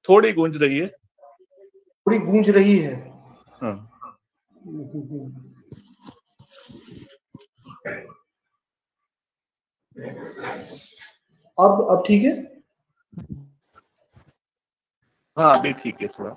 थोड़ी गूंज रही है। थोड़ी गूंज रही है। हाँ। अब ठीक है। हाँ अभी ठीक है थोड़ा।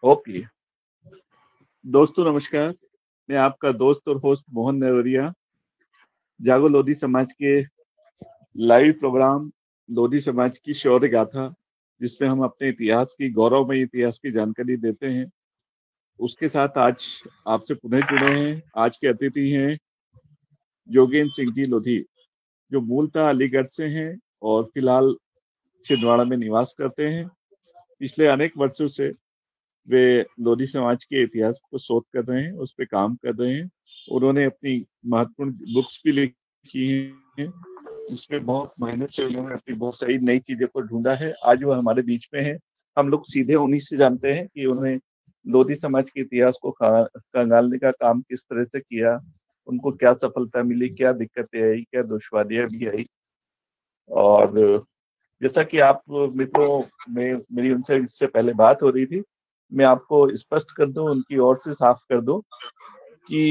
ओके दोस्तों नमस्कार, मैं आपका दोस्त और होस्ट मोहन नेवरिया जागो लोधी समाज के लाइव प्रोग्राम लोधी समाज की शौर्य गाथा, जिसमें हम अपने इतिहास की गौरवमय इतिहास की जानकारी देते हैं, उसके साथ आज आपसे पुनः जुड़े हैं। आज के अतिथि हैं योगेंद्र सिंह जी लोधी, जो मूलतः अलीगढ़ से हैं और फिलहाल छिंदवाड़ा में निवास करते हैं। पिछले अनेक वर्षों से वे लोधी समाज के इतिहास को शोध कर रहे हैं, उस पर काम कर रहे हैं। उन्होंने अपनी महत्वपूर्ण बुक्स भी लिखी हैं, जिसमें बहुत मेहनत से उन्होंने अपनी बहुत सारी नई चीजों को ढूंढा है। आज वो हमारे बीच में है। हम लोग सीधे उन्हीं से जानते हैं कि उन्होंने लोधी समाज के इतिहास को खंगालने का काम किस तरह से किया, उनको क्या सफलता मिली, क्या दिक्कतें आई, क्या दुश्वारियां भी आई। और जैसा कि आप मित्रों में मेरी उनसे इससे पहले बात हो रही थी, मैं आपको स्पष्ट कर दूं, उनकी ओर से साफ कर दूं कि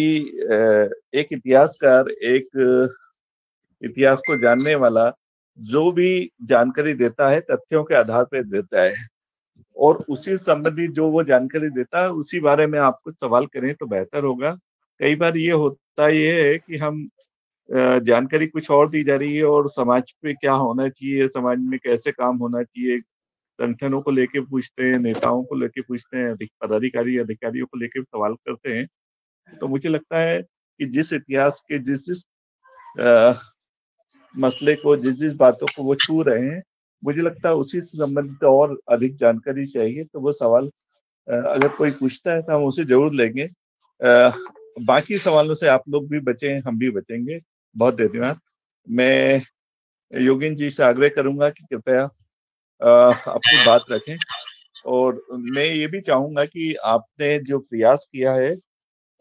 एक इतिहासकार, एक इतिहास को जानने वाला जो भी जानकारी देता है तथ्यों के आधार पर देता है, और उसी संबंधी जो वो जानकारी देता है उसी बारे में आप कुछ सवाल करें तो बेहतर होगा। कई बार ये होता ये है कि हम जानकारी कुछ और दी जा रही है और समाज पे क्या होना चाहिए, समाज में कैसे काम होना चाहिए, संगठनों को लेके पूछते हैं, नेताओं को लेके पूछते हैं, पदाधिकारी अधिकारियों को लेके सवाल करते हैं। तो मुझे लगता है कि जिस इतिहास के जिस जिस मसले को, जिस जिस बातों को वो छू रहे हैं, मुझे लगता है उसी से संबंधित और अधिक जानकारी चाहिए। तो वो सवाल अगर कोई पूछता है तो हम उसे जरूर लेंगे। बाकी सवालों से आप लोग भी बचें, हम भी बचेंगे। बहुत धन्यवाद। मैं योगेंद्र जी से आग्रह करूंगा कि कृपया अपनी बात रखें, और मैं ये भी चाहूंगा कि आपने जो प्रयास किया है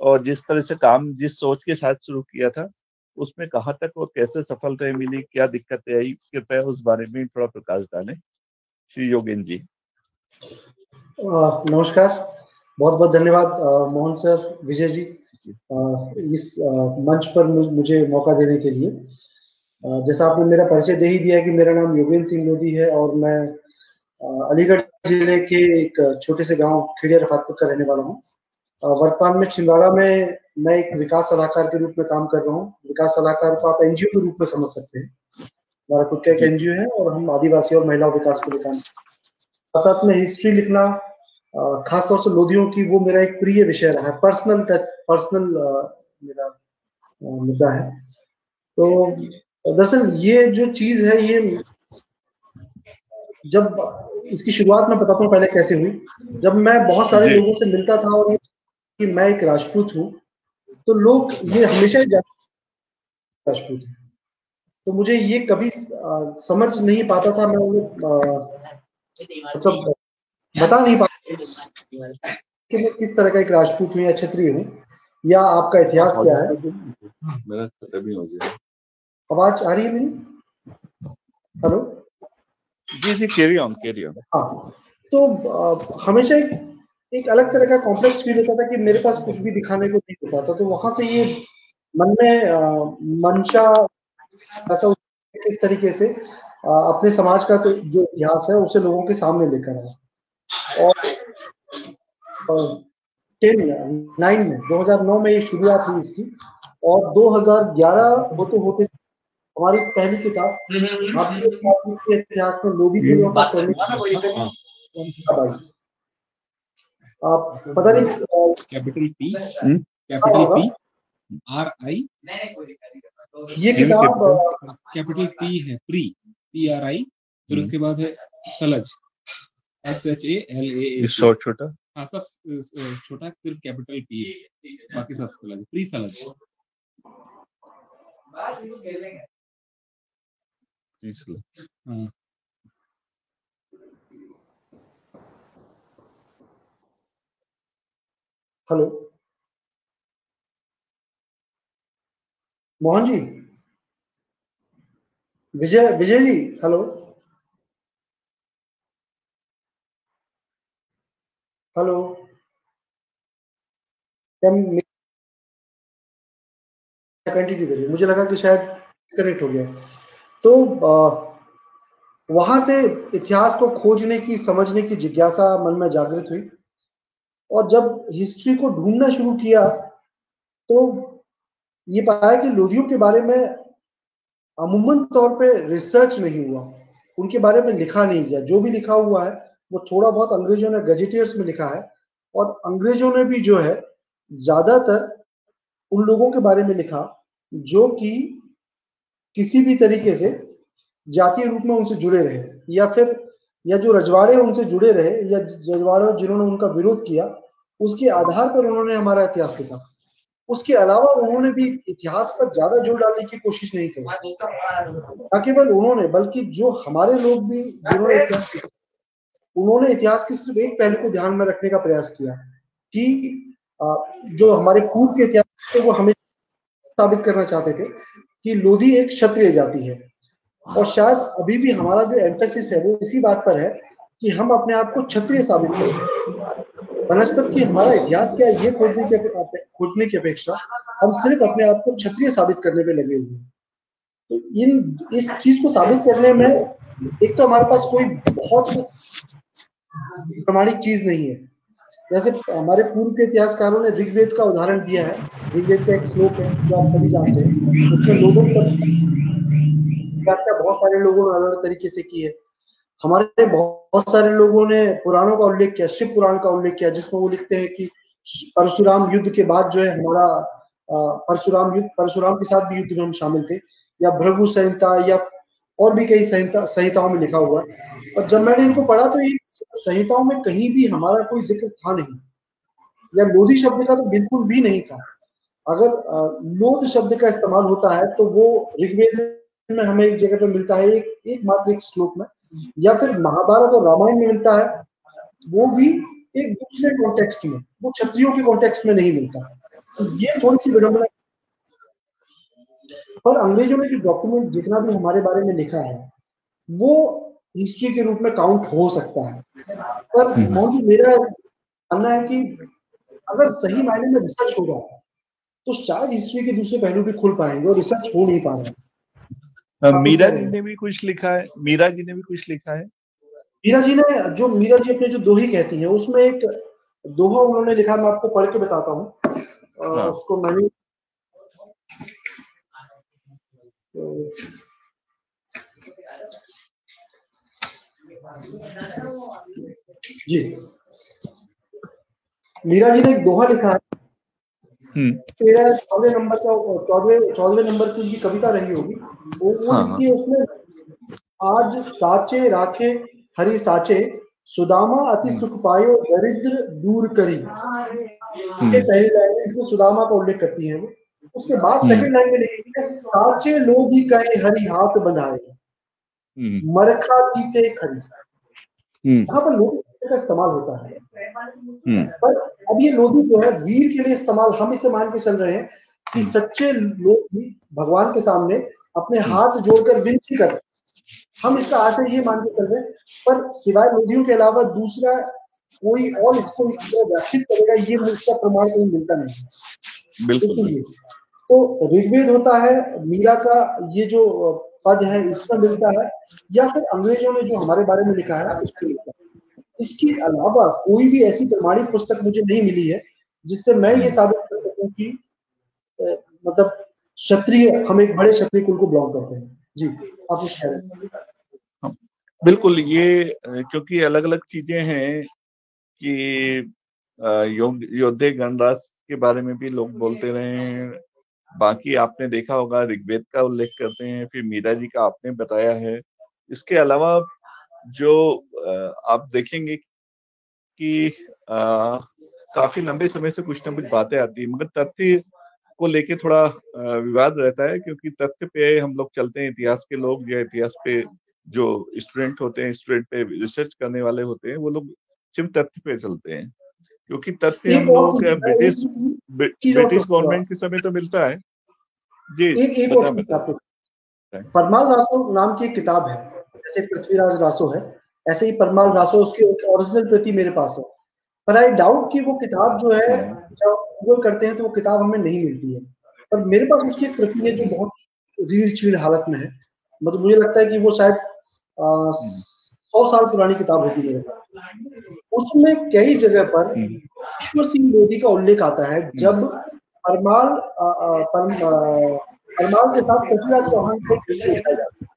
और जिस तरह से काम, जिस सोच के साथ शुरू किया था, उसमें कहाँ तक और कैसे सफलता मिली, क्या दिक्कतें आई, कृपया उस बारे में थोड़ा प्रकाश डालें श्री योगेंद्र जी। नमस्कार, बहुत बहुत धन्यवाद मोहन सर, विजय जी, इस मंच पर मुझे मौका देने के लिए। जैसा आपने मेरा परिचय दे ही दिया कि मेरा नाम योगेंद्र सिंह लोधी है और मैं अलीगढ़ जिले के एक छोटे से गांव खेड़िया रफातपुर का रहने वाला हूँ। वर्तमान में छिंदवाड़ा में मैं एक विकास सलाहकार के रूप में काम कर रहा हूँ। विकास सलाहकार को आप एनजीओ के रूप में समझ सकते हैं। हमारा खुद का एक एनजीओ है और हम आदिवासी और महिला विकास के लिए काम करते हैं। साथ में हिस्ट्री लिखना, खासतौर से लोधियों की, वो मेरा एक प्रिय विषय रहा है। पर्सनल मेरा मुद्दा है। तो दरअसल ये जो चीज है, ये जब इसकी शुरुआत मैं बताता हूँ पहले कैसे हुई। जब मैं बहुत सारे लोगों से मिलता था और कि मैं एक राजपूत हूँ, तो लोग ये हमेशा ही राजपूत है, तो मुझे ये कभी समझ नहीं पाता था। मैं मतलब बता नहीं पाता कि मैं किस तरह का एक राजपूत हूँ या क्षत्रिय हूँ, या आपका इतिहास क्या है। मेरा तभी हो गया। आवाज आ रही है मेरी? हेलो जी जी, कैरी ऑन कैरी ऑन। हाँ, तो हमेशा एक अलग तरह का कॉम्प्लेक्स फील होता था कि मेरे पास कुछ भी दिखाने को नहीं होता था। तो वहां से ये मन में मंशा ऐसा किस तरीके से अपने समाज का तो जो इतिहास है उसे लोगों के सामने लेकर आया। और 2009 में ये शुरुआत हुई इसकी, और 2011 होते होते हमारी पहली किताब भारतीय इतिहास में लोधी गुरुओं का आप पता नहीं कैपिटल पी आर आई, ये किताब कैपिटल पी है PRI, फिर उसके बाद है सलज SHALAJ, छोटा, हाँ सब छोटा, फिर कैपिटल P, बाकी सब सलज, प्री सलज। हाँ hello Mohan ji, Vijay Vijay ji, hello hello, continue करिए, मुझे लगा कि शायद कनेक्ट हो गया। तो वहां से इतिहास को खोजने की, समझने की जिज्ञासा मन में जागृत हुई, और जब हिस्ट्री को ढूंढना शुरू किया तो ये पाया कि लोदियों के बारे में अमूमन तौर पे रिसर्च नहीं हुआ, उनके बारे में लिखा नहीं गया। जो भी लिखा हुआ है वो थोड़ा बहुत अंग्रेजों ने गजेटियर्स में लिखा है, और अंग्रेजों ने भी जो है ज्यादातर उन लोगों के बारे में लिखा जो कि किसी भी तरीके से जातीय रूप में उनसे जुड़े रहे, या जो रजवाड़े उनसे जुड़े रहे, या रजवाड़े जिन्होंने उनका विरोध किया, उसके आधार पर उन्होंने हमारा इतिहास लिखा। उसके अलावा उन्होंने भी इतिहास पर ज्यादा जोर डालने की कोशिश नहीं की। न केवल उन्होंने, बल्कि जो हमारे लोग भी जिन्होंने इतिहास लिखा, उन्होंने इतिहास के सिर्फ एक पहलू को ध्यान में रखने का प्रयास किया कि जो हमारे पूर्व के इतिहास थे वो हमें साबित करना चाहते थे कि लोधी एक क्षत्रिय जाति है। और शायद अभी भी हमारा जो एम्फेसिस है वो इसी बात पर है कि हम अपने आप को क्षत्रिय साबित करें। बनस्पत की हमारा इतिहास क्या है, ये खोजने की अपेक्षा हम सिर्फ अपने आप को क्षत्रिय साबित करने पे लगे हुए हैं। तो इस चीज को साबित करने में एक तो हमारे पास कोई बहुत प्रमाणिक चीज नहीं है। जैसे हमारे पूर्व के इतिहासकारों ने ऋग्वेद का उदाहरण दिया है। ऋग्वेद का एक श्लोक है जो आप सभी जानते हैं, उसमें लोगों की व्याख्या बहुत सारे लोगों ने अलग अलग तरीके से की है। हमारे बहुत सारे लोगों ने पुराणों का उल्लेख किया, शिव पुराण का उल्लेख किया, जिसमें वो लिखते हैं कि परशुराम युद्ध के बाद जो है हमारा परशुराम के साथ भी युद्ध में हम शामिल थे, या भृगु संहिता, या और भी कई संहिताओं में लिखा हुआ है। और जब मैंने इनको पढ़ा तो ये संहिताओं में कहीं भी हमारा कोई जिक्र था नहीं, या लोधी शब्द का तो बिल्कुल भी नहीं था। अगर लोध शब्द का इस्तेमाल होता है तो वो ऋग्वेद में हमें एक जगह पे मिलता है, एक मात्र एक श्लोक में, या फिर महाभारत और रामायण में मिलता है, वो भी एक दूसरे कॉन्टेक्स्ट में, वो क्षत्रियों के कॉन्टेक्स्ट में नहीं मिलता। तो ये थोड़ी सी विडंबना। पर अंग्रेजों ने जो डॉक्यूमेंट जितना भी हमारे बारे में लिखा है वो हिस्ट्री के रूप में काउंट हो सकता है। पर मेरा मानना है कि अगर सही मायने में रिसर्च होगा तो शायद हिस्ट्री के दूसरे पहलू भी खुल पाएंगे, और रिसर्च हो नहीं पा रहा है। मीरा जी ने भी कुछ लिखा है, मीरा जी ने भी कुछ लिखा है। मीरा जी अपने जो दोही कहती हैं उसमें एक दोहा उन्होंने लिखा, मैं आपको पढ़ के बताता हूँ। उसको मैंने जी, मीरा जी ने एक दोहा लिखा है। 14वें नंबर की उनकी कविता रही होगी। वो लिखती है उसमें, आज साचे राखे हरि साचे, सुदामा अति सुख पायो दरिद्र दूर करी। ये पहली लाइन में इसमें सुदामा का उल्लेख करती है वो। उसके बाद सेकंड लाइन में लिखी है, साचे लोग ही कहे हरि हाथ बंधाए, मरखा जीते खरी। यहाँ पर लोधी का इस्तेमाल होता है, पर अब ये लोधी जो है वीर के लिए इस्तेमाल, हम इसे मान के चल रहे हैं कि सच्चे लोग भी भगवान के सामने अपने हाथ जोड़कर विनती कर, हम इसका आशय ये मान के चल रहे हैं। पर सिवाय लोधियों के अलावा दूसरा कोई और इसको इस तरह व्याख्यात करेगा, ये इसका प्रमाण कहीं मिलता नहीं। बिल्कुल। तो ऋग्वेद होता है, मीरा का ये जो पद है इसका मिलता है, या फिर अंग्रेजों ने जो हमारे बारे में लिखा है उसको मिलता है। इसके अलावा कोई भी ऐसी प्रमाणिक पुस्तक मुझे नहीं मिली है जिससे मैं ये साबित कर सकूं कि मतलब क्षत्रिय, हम एक बड़े क्षत्रिय कुल को बिलोंग करते हैं। जी, आप कुछ कह रहे हैं? बिल्कुल, ये क्योंकि अलग अलग चीजें हैं कि योद्धे गणराज के बारे में भी लोग बोलते रहे हैं। बाकी आपने देखा होगा ऋग्वेद का उल्लेख करते हैं, फिर मीरा जी का आपने बताया है। इसके अलावा जो आप देखेंगे कि काफी लंबे समय से कुछ ना कुछ बातें आती है, मगर तथ्य को लेके थोड़ा विवाद रहता है, क्योंकि तथ्य पे हम लोग चलते हैं, इतिहास के लोग या इतिहास पे जो स्टूडेंट होते हैं, स्टूडेंट पे रिसर्च करने वाले होते हैं, वो लोग सिर्फ तथ्य पे चलते हैं। क्योंकि तथ्य एक हम और लोगों के चीज और ब्रिटिश गवर्नमेंट के समय तो मिलता है जी। एक और चीज आपको, परमाल रासो नाम की एक किताब है, जैसे पृथ्वीराज रासो है, ऐसे ही परमाल रासो उसकी ओरिजिनल प्रति मेरे पास है, पर आई डाउट कि वो किताब जो है जब गूगल करते हैं तो वो किताब हमें नहीं मिलती है, पर मेरे पास उसकी एक प्रति है जो बहुत रीढ़ चीड़ हालत में है। मतलब मुझे लगता है कि वो शायद 100 साल पुरानी किताब होगी मेरे पास। उसमें कई जगह पर ईश्वर सिंह लोधी का उल्लेख आता है जब परमाल परमाल के साथ पृथ्वीराज चौहान का एक युद्ध लड़ा जाता है।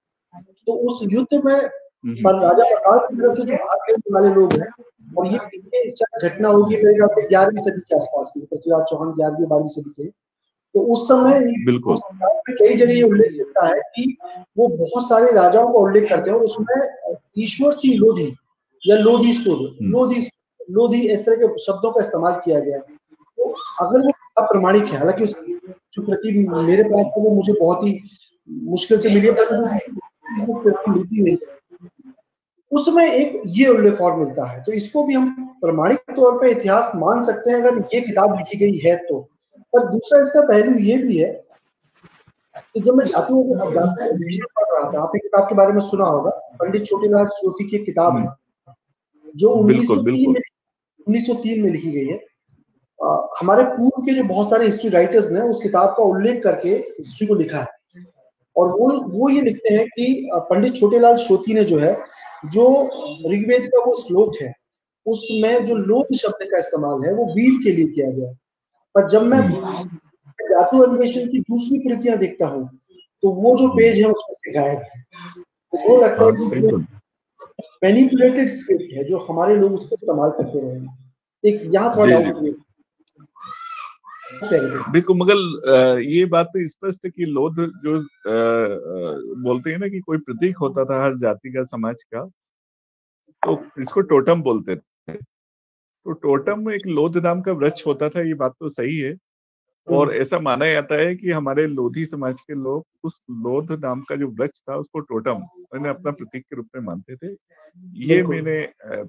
तो उस युद्ध में राजा प्रताप की तरफ से जो भाग लेने वाले लोग हैं, और ये घटना होगी मेरे ख्याल से 11वीं सदी के आसपास की, पृथ्वीराज चौहान 11वीं 12वीं सदी के, तो उस समय बिल्कुल कई जगह ये उल्लेख मिलता है कि वो बहुत सारे राजाओं का उल्लेख करते हैं और उसमें ईश्वर सिंह लोधी या लोधी इस तरह के शब्दों का इस्तेमाल किया गया है। तो अगर वो अप्रामाणिक है, हालांकि उसकी जो प्रति मेरे पास है वो मुझे बहुत ही मुश्किल से मिली है, पर मिलती नहीं, उसमें एक ये उल्लेख और मिलता है, तो इसको भी हम प्रमाणिक तौर पे इतिहास मान सकते हैं अगर ये किताब लिखी गई है तो। पर दूसरा इसका पहलू ये भी है कि जब मैं जातियों के पढ़ रहा था, आपने किताब के बारे में सुना होगा, पंडित छोटेलाल श्रोती की किताब है जो 1903 में लिखी गई है। हमारे पूर्व के जो बहुत सारे हिस्ट्री राइटर्स ने उस किताब का उल्लेख करके हिस्ट्री को लिखा है, और वो ये लिखते हैं कि पंडित छोटेलाल श्रोती ने जो है, जो ऋग्वेद का वो श्लोक है उसमें जो लोथ शब्द का इस्तेमाल है वो वीर के लिए किया गया। पर जब मैं जातु अन्वेषण की दूसरी प्रतियां देखता हूँ तो वो जो पेज है उसमें से गायब है, तो वो लगता है कि मैनिपुलेटेड स्क्रिप्ट है जो हमारे लोग उसको इस्तेमाल करते रहे। एक यहाँ थोड़ा डाउट बिल्कुल, मगर ये बात तो स्पष्ट है कि लोध जो बोलते हैं ना कि कोई प्रतीक होता था हर जाति का, समाज का, तो इसको टोटम बोलते थे। तो टोटम एक लोध नाम का वृक्ष होता था, ये बात तो सही है। और ऐसा माना जाता है कि हमारे लोधी समाज के लोग उस लोध नाम का जो वृक्ष था उसको टोटम मैंने अपना प्रतीक के रूप में मानते थे। ये मैंने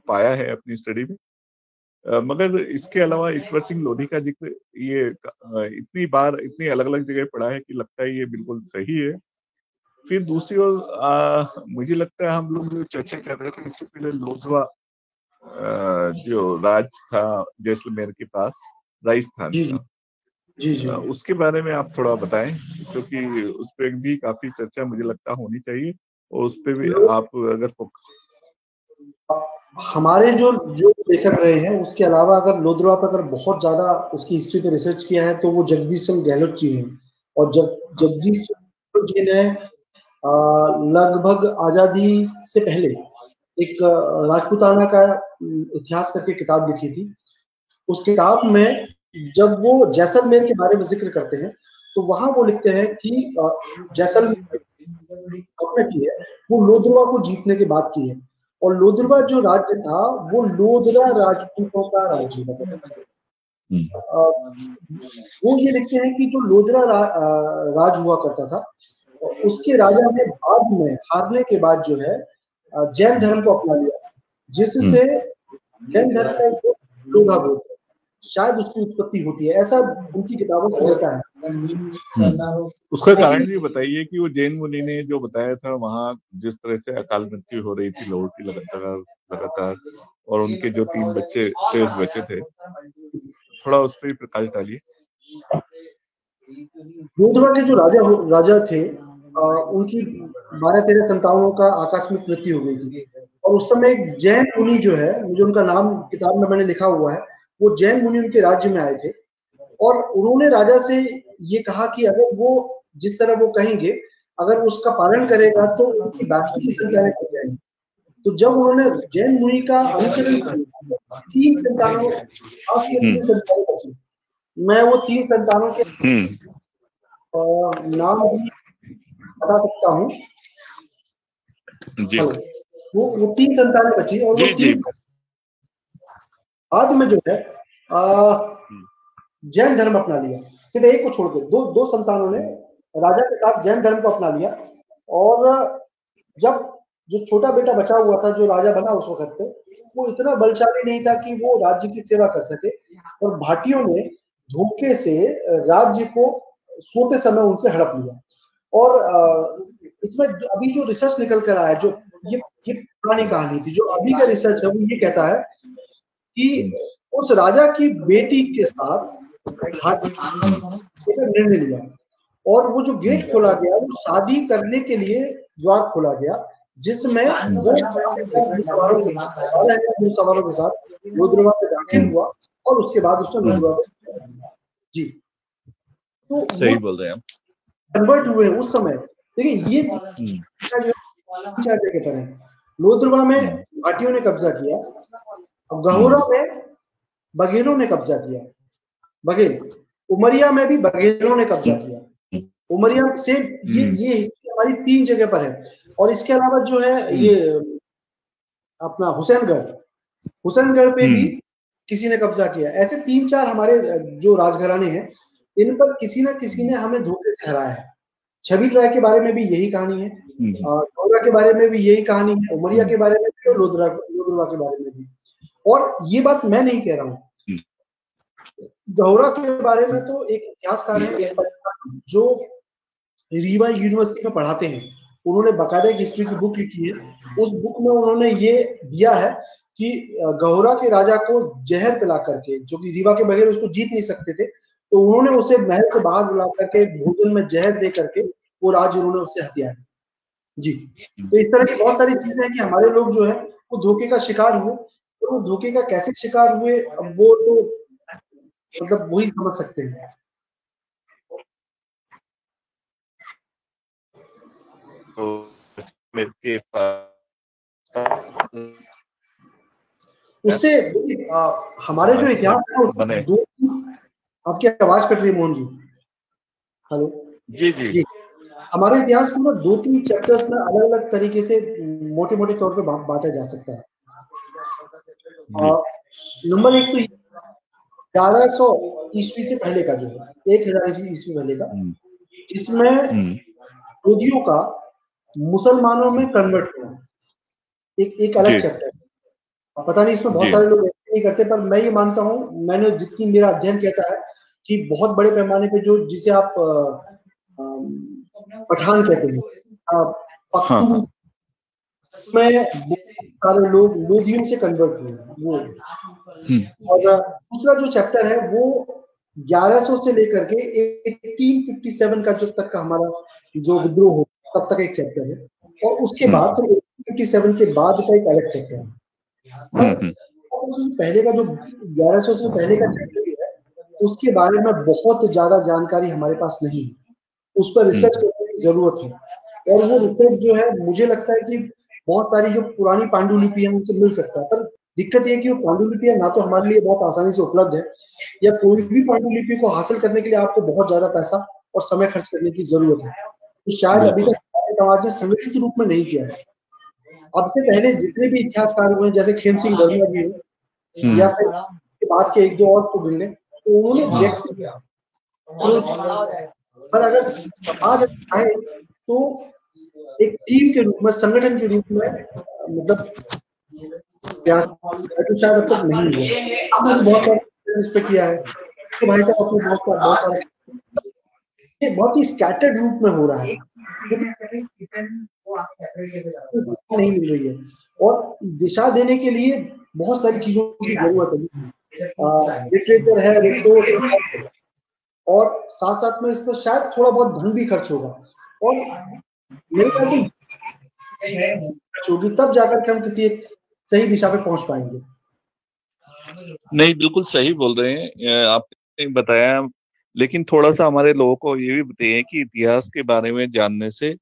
पाया है अपनी स्टडी में। मगर इसके अलावा ईश्वर सिंह लोधी का जिक्र ये इतनी बार इतनी अलग अलग जगह पढ़ा है कि लगता है ये बिल्कुल सही है। फिर दूसरी ओर मुझे लगता है हम लोग जो चर्चा कर रहे थे इससे पहले लोधवा जो राज था जैसलमेर के पास, राजस्थान का, जी उसके बारे में आप थोड़ा बताएं, क्योंकि उस पर भी काफी चर्चा मुझे लगता होनी चाहिए, और उस पर भी आप अगर हमारे जो लेखक रहे हैं उसके अलावा अगर लोधवा पर अगर बहुत ज्यादा उसकी हिस्ट्री पे रिसर्च किया है तो वो जगदीश चंद्र गहलोत जी हैं। और जगदीश चंद्र जी ने लगभग आजादी से पहले एक राजपूताना का इतिहास करके किताब लिखी थी। उस किताब में जब वो जैसलमेर के बारे में जिक्र करते हैं तो वहां वो लिखते हैं कि जैसलमेर की है वो लोधवा को जीतने के बाद की है, और लोधवा जो राज्य था वो लोधरा राजपूतों का राज्य था। वो ये लिखते हैं कि जो लोधरा राज हुआ करता था उसके राजा ने बाद में हारने के बाद जो है जैन धर्म को अपना लिया, जिससे जैन धर्म का एक लोधा बोलते हैं, शायद उसकी उत्पत्ति होती है, ऐसा उनकी किताबों में होता है। उसका कारण भी बताइए कि वो जैन मुनि ने जो बताया था वहाँ जिस तरह से अकाल मृत्यु हो रही थी लोगों की लगातार, और उनके जो 3 बच्चे शेष बचे थे, थोड़ा उस पर प्रकाश डालिए। लोधवा के जो राजा थे उनकी 12-13 संतानों का आकस्मिक मृत्यु हो गई थी, और उस समय एक जैन मुनि जो है, मुझे उनका नाम किताब में मैंने लिखा हुआ है, वो जैन मुनि उनके राज्य में आए थे और उन्होंने राजा से ये कहा कि अगर वो जिस तरह वो कहेंगे अगर उसका पालन करेगा तो उनकी बाकी की संतानें हो जाएंगी। तो जब उन्होंने जैन मुनि का अनुसरण किया 3 संतानों बची, मैं वो 3 संतानों के नाम भी बता सकता हूँ। वो 3 संतानें बची और वो 3 बाद में जो है जैन धर्म अपना लिया, सिर्फ एक को छोड़ के दो संतानों ने राजा के साथ जैन धर्म को अपना लिया। और जब जो छोटा बेटा बचा हुआ था जो राजा बना उस वक्त पे, वो इतना बलशाली नहीं था कि वो राज्य की सेवा कर सके, और भाटियों ने धोखे से राज्य को सोते समय उनसे हड़प लिया। और इसमें अभी जो रिसर्च निकल कर आया, जो ये पुरानी कहानी थी, जो अभी का रिसर्च है वो ये कहता है कि उस राजा की बेटी के साथ निर्णय लिया, और वो जो गेट खोला गया वो शादी करने के लिए द्वार खोला गया, जिसमें वो सवारों के साथ लोधरवा में दाखिल हुआ, और उसके बाद उसने लोधरवा जी तो सही बोल रहे हैं कन्वर्ट हुए उस समय। देखिए ये जगह पर है। लोधरवा में भाटियों ने कब्जा किया, अब गहोरा में बघेलों ने कब्जा किया, बघेल उमरिया में भी बघेलों ने कब्जा किया। उमरिया से ये हिस्ट्री हमारी 3 जगह पर है। और इसके अलावा जो है ये अपना हुसैनगढ़ पे भी किसी ने कब्जा किया। ऐसे 3-4 हमारे जो राजघराने हैं, इन पर किसी ना किसी ने हमें धोखे से हराया है। छबील राय के बारे में भी यही कहानी है, गौरा के बारे में भी यही कहानी है, उमरिया के बारे में भी और लोधरवा के बारे में भी। और ये बात मैं नहीं कह रहा हूँ, गौरा के बारे में तो एक इतिहासकार है जो रीवा यूनिवर्सिटी में पढ़ाते हैं, उन्होंने बाकायदा एक हिस्ट्री की बुक लिखी है। उस बुक में उन्होंने ये दिया है कि गौरा के राजा को जहर पिला करके, जो कि रीवा के बगैर उसको जीत नहीं सकते थे, तो उन्होंने उसे महल से बाहर बुला करके भोजन में जहर दे करके वो राज्य उन्होंने उससे हथिया है जी। तो इस तरह की बहुत सारी चीजें हैं कि हमारे लोग जो है वो धोखे का शिकार हुए, तो वो धोखे का कैसे शिकार हुए अब वो तो मतलब वही समझ सकते हैं। उससे हमारे जो इतिहास है उसमें दो, आपकी आवाज कट रही है मोहन जी, हेलो जी। हमारे इतिहास को ना 2-3 चैप्टर्स में अलग अलग तरीके से मोटे मोटे तौर पे बांटा जा सकता है। नंबर 1 तो 1100 ईस्वी से पहले का जो है, 1000 ईस्वी पहले का, जिसमें लोधियों का मुसलमानों में कन्वर्ट हुआ, एक अलग चैप्टर है। पता नहीं इसमें बहुत सारे लोग ऐसे नहीं करते, पर मैं ये मानता हूँ, मैंने जितनी मेरा अध्ययन कहता है कि बहुत बड़े पैमाने पे जो जिसे आप पठान कहते हैं, पख्तून में सारे लोग लोधियों से कन्वर्ट हुए वो। और दूसरा जो चैप्टर है वो 1100 से लेकर के 1857 का जब तक का हमारा जो विद्रोह हो तब तक एक चैप्टर है, और उसके बाद फिर 1857 के बाद का एक अलग चैप्टर है। पहले का जो 1100 से पहले का चैप्टर है उसके बारे में बहुत ज्यादा जानकारी हमारे पास नहीं है, उस पर रिसर्च करने की जरूरत है। और वो रिसर्च जो है मुझे लगता है कि बहुत सारी जो पुरानी पांडुलिपि है उनसे मिल सकता है, पर दिक्कत ये कि वो पांडुलिपियां ना तो हमारे लिए बहुत आसानी से उपलब्ध है, या कोई भी पांडुलिपि को हासिल करने के लिए आपको बहुत ज्यादा पैसा और समय खर्च करने की जरूरत है, तो शायद अभी तक समाज ने संगठित रूप में नहीं किया है। अब से पहले जितने भी इतिहासकार हुए जैसे खेम सिंह वर्मा जी हुए, या फिर के बाद के 1-2 और को मिले, तो उन्होंने व्यक्त किया। पर अगर समाज आए तो एक टीम के रूप में, संगठन के रूप में मतलब प्रयास तो शायद अब तक नहीं हुआ। हमने बहुत सारे इस पे किया है तो भाई साहब अपने बहुत सारे ये बहुत ही स्कैटर्ड रूप में हो रहा है, नहीं मिल रही है, और दिशा देने के लिए बहुत सारी चीजों की जरूरत है। लिटरेचर है, रिसोर्स, और साथ साथ में इस पर शायद थोड़ा बहुत धन भी खर्च होगा, और मेरे ख्याल से होगी तब जाकर के हम किसी एक सही दिशा पे पहुंच पाएंगे। नहीं, बिल्कुल सही बोल रहे हैं, आपने बताया, लेकिन थोड़ा सा हमारे लोगों को ये भी बताइए कि इतिहास के बारे में जानने से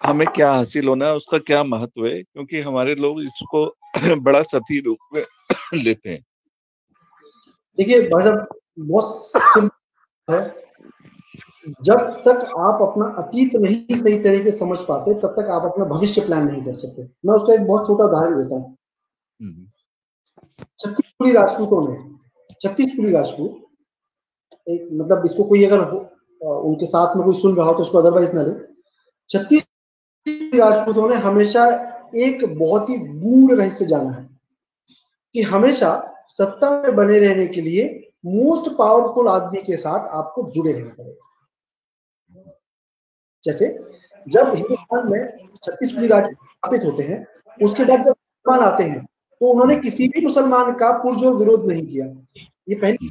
हमें क्या हासिल होना है, उसका क्या महत्व है, क्योंकि हमारे लोग इसको बड़ा सती रूप में लेते हैं। देखिए भाई साहब, बहुत सिंपल है, जब तक आप अपना अतीत नहीं सही तरीके से समझ पाते तब तक आप अपना भविष्य प्लान नहीं कर सकते। मैं उसका एक बहुत छोटा उदाहरण देता हूँ। छत्तीसपुरी राजपूत एक, मतलब इसको कोई अगर उनके साथ में कोई सुन रहा हो तो उसको अदरवाइज ना ले। छत्तीसपुरी राजपूतों ने हमेशा एक बहुत ही गूढ़ रहस्य जाना है, कि हमेशा सत्ता में बने रहने के लिए मोस्ट पावरफुल आदमी के साथ आपको जुड़े रहना पड़ेगा। जैसे जब हिंदुस्तान में 36 राज्य स्थापित होते हैं, उसके बाद जब मुसलमान आते हैं तो उन्होंने किसी भी मुसलमान का पुरजोर विरोध नहीं किया। ये पहली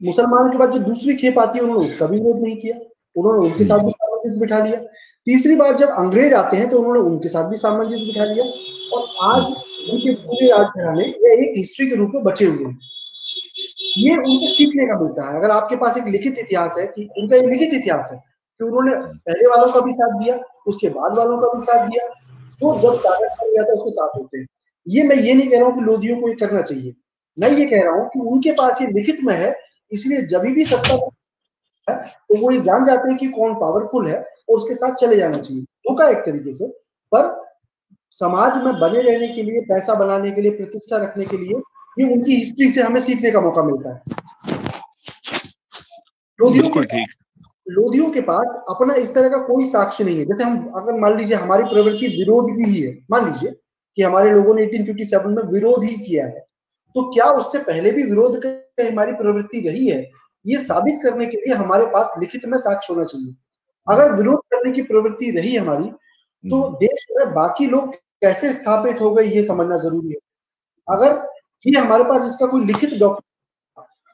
मुसलमान के बाद जो दूसरी खेप आती है उन्होंने उसका भी विरोध नहीं किया, उन्होंने उनके साथ भी सामंजस्य बिठा लिया। तीसरी बार जब अंग्रेज आते हैं तो उन्होंने उनके साथ भी सामंजस्य बिठा लिया, और आज उनके पूरे राजघराने ये एक हिस्ट्री के रूप में बचे हुए हैं। ये उनको सीखने का मिलता है। अगर आपके पास एक लिखित इतिहास है कि उनका एक लिखित इतिहास है कि उन्होंने पहले वालों का भी साथ दिया, उसके बाद वालों का भी साथ दिया, जो जब ताकत बन गया था उसके साथ होते हैं। मैं ये नहीं कह रहा हूँ कि लोधियों को ये करना चाहिए, मैं ये कह रहा हूँ कि उनके पास ये लिखित में है, इसलिए जब भी सत्ता है तो वो ये जान जाते हैं कि कौन पावरफुल है और उसके साथ चले जाना चाहिए, धोखा एक तरीके से। पर समाज में बने रहने के लिए, पैसा बनाने के लिए, प्रतिष्ठा रखने के लिए, ये उनकी हिस्ट्री से हमें सीखने का मौका मिलता है। लोधियों के पास अपना इस तरह का कोई साक्ष्य नहीं है। जैसे हम अगर मान लीजिए हमारी प्रवृत्ति विरोध की ही है, मान लीजिए कि हमारे लोगों ने 1857 में विरोध ही किया है, तो क्या उससे पहले भी विरोध की हमारी प्रवृत्ति रही है? ये साबित करने के लिए हमारे पास लिखित में साक्ष्य होना चाहिए। अगर विरोध करने की प्रवृत्ति रही हमारी, तो देश में बाकी लोग कैसे स्थापित हो गए ये समझना जरूरी है। अगर ये हमारे पास इसका कोई लिखित डॉक्यूमेंट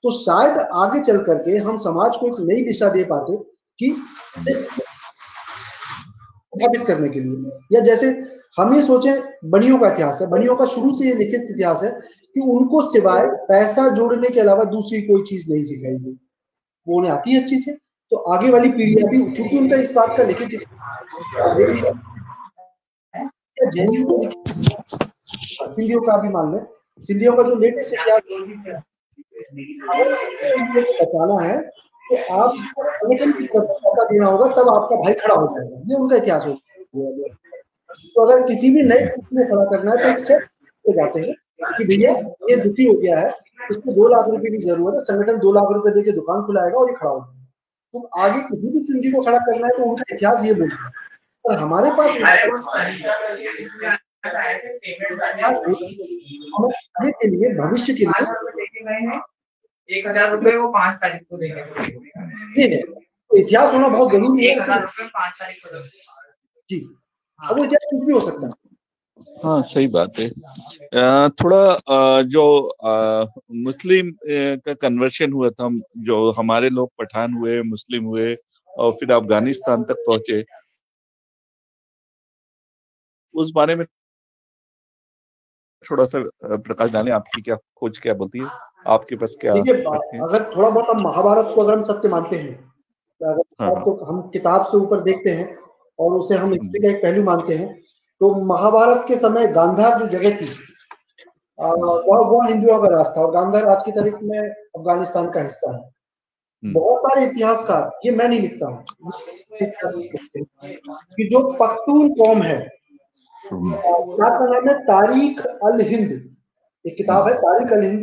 तो शायद आगे चल करके हम समाज को एक नई दिशा दे पाते कि स्थापित करने के लिए। या जैसे हम ये सोचें, बनियों का इतिहास है, बनियों का शुरू से ये लिखित इतिहास है कि उनको सिवाय पैसा जोड़ने के अलावा दूसरी कोई चीज नहीं सिखाई गई। वो उन्हें आती है अच्छी से, तो आगे वाली पीढ़ियां भी, चूंकि उनका इस बात का लिखित सिंधियों का भी मान लें, सिंधियों का जो लेटेस्ट इतिहास बचाना है तो आप संगठन की तरफ मौका देना होगा, तब आपका भाई खड़ा हो जाएगा। ये उनका इतिहास होगा। तो अगर किसी भी नए में खड़ा करना है तो एक सेट हो जाते हैं कि भैया ये दुखी हो गया है, इसको 2 लाख रुपए की जरूरत है, संगठन 2 लाख रुपए देके दुकान खुलाएगा और ये खड़ा होगा। तो आगे किसी भी सिंधी को खड़ा करना है तो उनका इतिहास ये बोलता है। और हमारे पास आगे के लिए, भविष्य के लिए 1000 रुपए वो 5 तारीख को देंगे। तो इतिहास होना बहुत जरूरी है। 1000 रुपए 5 तारीख को जी, अब वो इतिहास कुछ भी हो सकता है। हाँ, सही बात है। थोड़ा जो मुस्लिम का कन्वर्शन हुआ था, जो हमारे लोग पठान हुए, मुस्लिम हुए और फिर अफगानिस्तान तक पहुंचे, उस बारे में थोड़ा सा प्रकाश डालें। आपकी क्या खोज, क्या बोलती है, आपके पास क्या? अगर थोड़ा बहुत हम महाभारत को अगर हम सत्य मानते हैं, अगर तो हम किताब से ऊपर देखते हैं और उसे हम हिस्ट्री का एक पहलू मानते हैं, तो महाभारत के समय गांधार जो जगह थी वह हिंदुओं का राज था, और गांधार आज की तारीख में अफगानिस्तान का हिस्सा है। बहुत सारे इतिहासकार, ये मैं नहीं लिखता हूँ, कि जो पख्तून कौम है, क्या नाम है, तारीख अल हिंद, एक किताब है तारीख अल हिंद,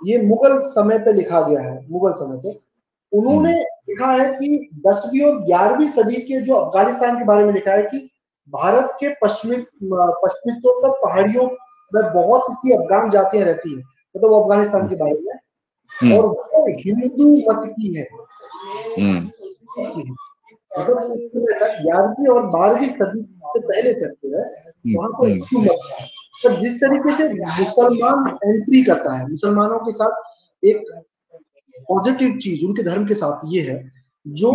ये मुगल समय पे लिखा गया है। मुगल समय पे उन्होंने लिखा है कि 10वीं और 11वीं सदी के जो अफगानिस्तान के बारे में लिखा है कि भारत के पश्चिमोत्तर पहाड़ियों में बहुत सी अफगान जातियां रहती हैं, मतलब वो अफगानिस्तान के बारे में, और वो हिंदू मत की है। मतलब 11वीं और 12वीं सदी से पहले तक जो है वहां पर हिंदू मत था। तो जिस तरीके से मुसलमान एंट्री करता है, मुसलमानों के साथ एक पॉजिटिव चीज उनके धर्म के साथ ये है जो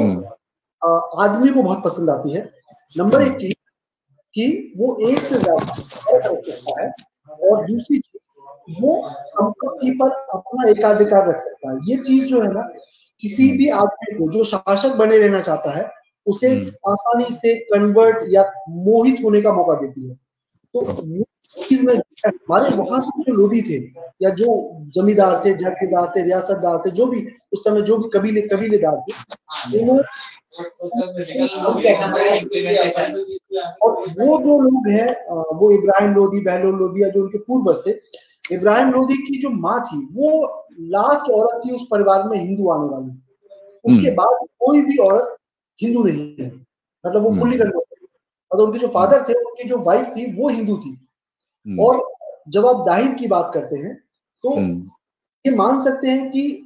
आदमी को बहुत पसंद आती है। नंबर 1 चीज कि वो एक से ज्यादा रख सकता है, और दूसरी चीज वो संपत्ति पर अपना एकाधिकार रख सकता है। ये चीज जो है ना, किसी भी आदमी को जो शासक बने रहना चाहता है उसे आसानी से कन्वर्ट या मोहित होने का मौका देती है। तो चीज में हमारे वहां के जो लोधी थे, या जो जमींदार थे, जागीरदार थे, रियासतदार थे, जो भी उस समय जो भी कबीलेदार थे, और वो जो लोग हैं, वो इब्राहिम लोधी, बहलोल लोधी, या जो उनके पूर्वज थे, इब्राहिम लोधी की जो माँ थी वो लास्ट औरत थी उस परिवार में हिंदू आने वाली। उसके बाद कोई भी औरत हिंदू नहीं है, मतलब वो फुल्ली कन्वर्ट। मतलब उनके जो फादर थे, उनकी जो वाइफ थी वो हिंदू थी, और जब आप दाहिर की बात करते हैं तो ये मान सकते हैं कि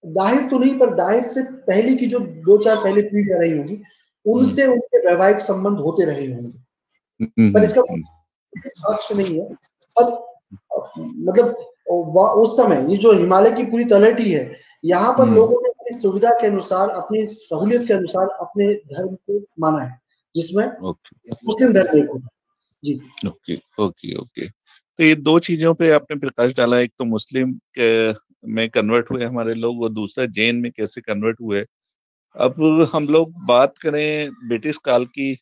दाहिर तो नहीं, पर दाहिर से पहले की जो 2-4 पहले पीढ़ियां रही होंगी, उनसे उनके वैवाहिक संबंध होते रहे होंगे, पर इसका साक्ष्य नहीं है। पर मतलब उस समय ये जो हिमालय की पूरी तलहटी है, यहाँ पर लोगों ने अपनी सुविधा के अनुसार, अपनी सहूलियत के अनुसार अपने धर्म को माना है, जिसमें मुस्लिम धर्म एक होता है। जी ओके ओके ओके। तो ये दो चीजों पे आपने प्रकाश डाला, एक तो मुस्लिम में कन्वर्ट हुए हमारे लोग, और दूसरा जैन में कैसे कन्वर्ट हुए। अब हम लोग बात करें ब्रिटिश काल की,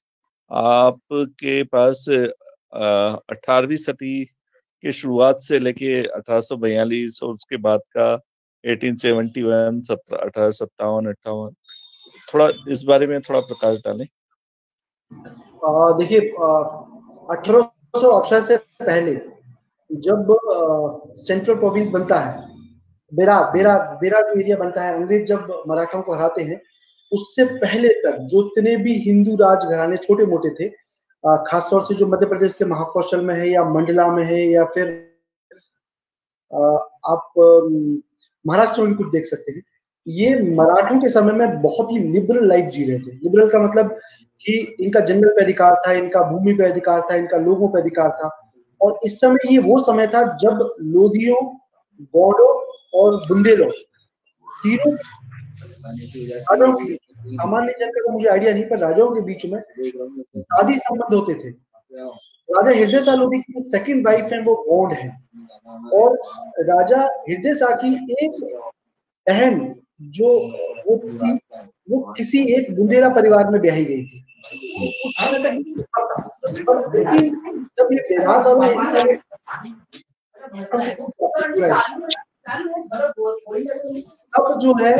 आपके पास 18वीं सदी के शुरुआत से लेके 1842 और उसके बाद का 1871, 1857, 58, थोड़ा इस बारे में थोड़ा प्रकाश डालें। देखिए 1818 से पहले जब सेंट्रल प्रोविंस बनता है, बेरा जो एरिया बनता है, अंग्रेज जब मराठाओं को हराते हैं, उससे पहले तक जितने भी हिंदू राज घराने छोटे मोटे थे, खासतौर से जो मध्य प्रदेश के महाकौशल में है या मंडला में है, या फिर आप महाराष्ट्र में भी कुछ देख सकते हैं, ये मराठों के समय में बहुत ही लिबरल लाइफ जी रहे थे। लिबरल का मतलब कि इनका जंगल पे अधिकार था, इनका भूमि पे अधिकार था, इनका लोगों पे अधिकार था। और इस समय ये वो समय था जब लोधियों, गौड़ों और बुंदेलों तीनों राजाओं के, सामान्य जन का तो मुझे आइडिया नहीं, पर राजाओं के बीच में शादी संबंध होते थे। राजा हृदय शाह लोधी की सेकंड वाइफ है वो गौड़ है, और राजा हृदय शाह की एक बहन जो वो थी, वो किसी एक बुंदेला परिवार में ब्याही गई थी। लेकिन जब ये बेरार वाला अब जो है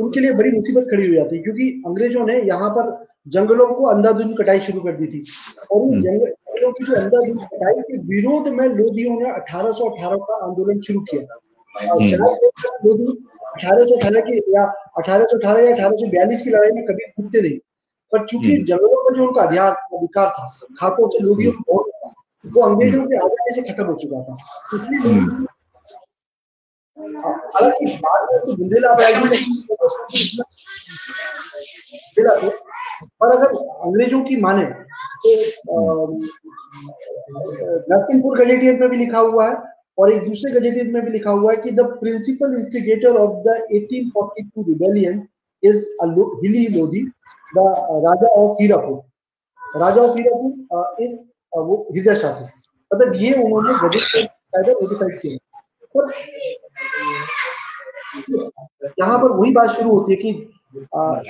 उनके लिए बड़ी मुसीबत खड़ी हो जाती है, क्योंकि अंग्रेजों ने यहाँ पर जंगलों को अंधाधुंध कटाई शुरू कर दी थी। और उन जंगलों की जो अंधाधुंध कटाई के विरोध में लोधियों ने 1818 का आंदोलन शुरू किया। लोधी 1818 की या 1818 या 1842 की लड़ाई में कभी टूटते नहीं, पर चूंकि जंगलों पर जो उनका अधिकार था, खाकों से लोधियों को, वो अंग्रेजों के आ जाने से खत्म हो चुका था। इसलिए हालांकि बाद में बुंदेला पर अगर अंग्रेजों की माने तो नरसिंहपुर गजेटियर में भी लिखा हुआ है, और एक दूसरे गजेटियर में भी लिखा हुआ है कि the principal instigator of the 1842 rebellion is Hili Lodhi, the raja of Hirapur. Raja of Hirapur is वो हृदय शाह थे। मतलब ये उन्होंने गजेटियर नोटिफाइड किया। यहाँ पर वही बात शुरू होती है कि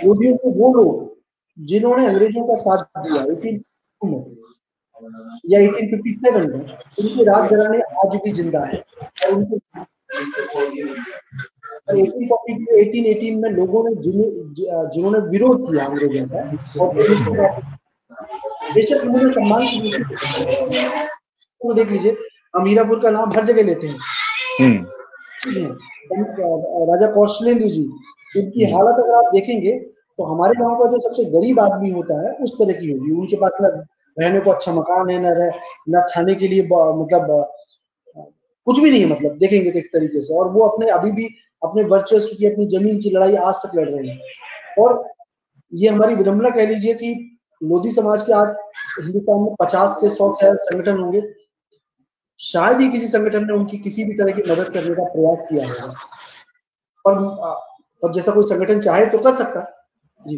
लोधियों को वो लोग जिन्होंने अंग्रेजों का साथ दिया 1852 में या 1857 में, उनके राजघराने आज भी जिंदा है। और उनके 1818 में लोगों ने जिन्होंने विरोध किया अंग्रेजों का, और बेशक उन्होंने सम्मान को देख लीजिए, हम हीरापुर का नाम हर जगह लेते हैं। राजा कौशलेंद्र जी, इनकी हालत अगर आप देखेंगे तो हमारे गांव का जो सबसे गरीब आदमी होता है उस तरह की होगी। उनके पास न रहने को अच्छा मकान है, न खाने के लिए मतलब कुछ भी नहीं है, मतलब देखेंगे तो एक तरीके से। और वो अभी भी अपने वर्चस्व की, अपनी जमीन की लड़ाई आज तक लड़ रहे हैं। और ये हमारी विडंबना कह लीजिए कि लोधी समाज के आज हिंदुस्तान में 50 से 100 संगठन होंगे, शायद ही किसी संगठन ने उनकी किसी भी तरह की मदद करने का प्रयास किया होगा। और जैसा कोई संगठन चाहे तो कर सकता जी।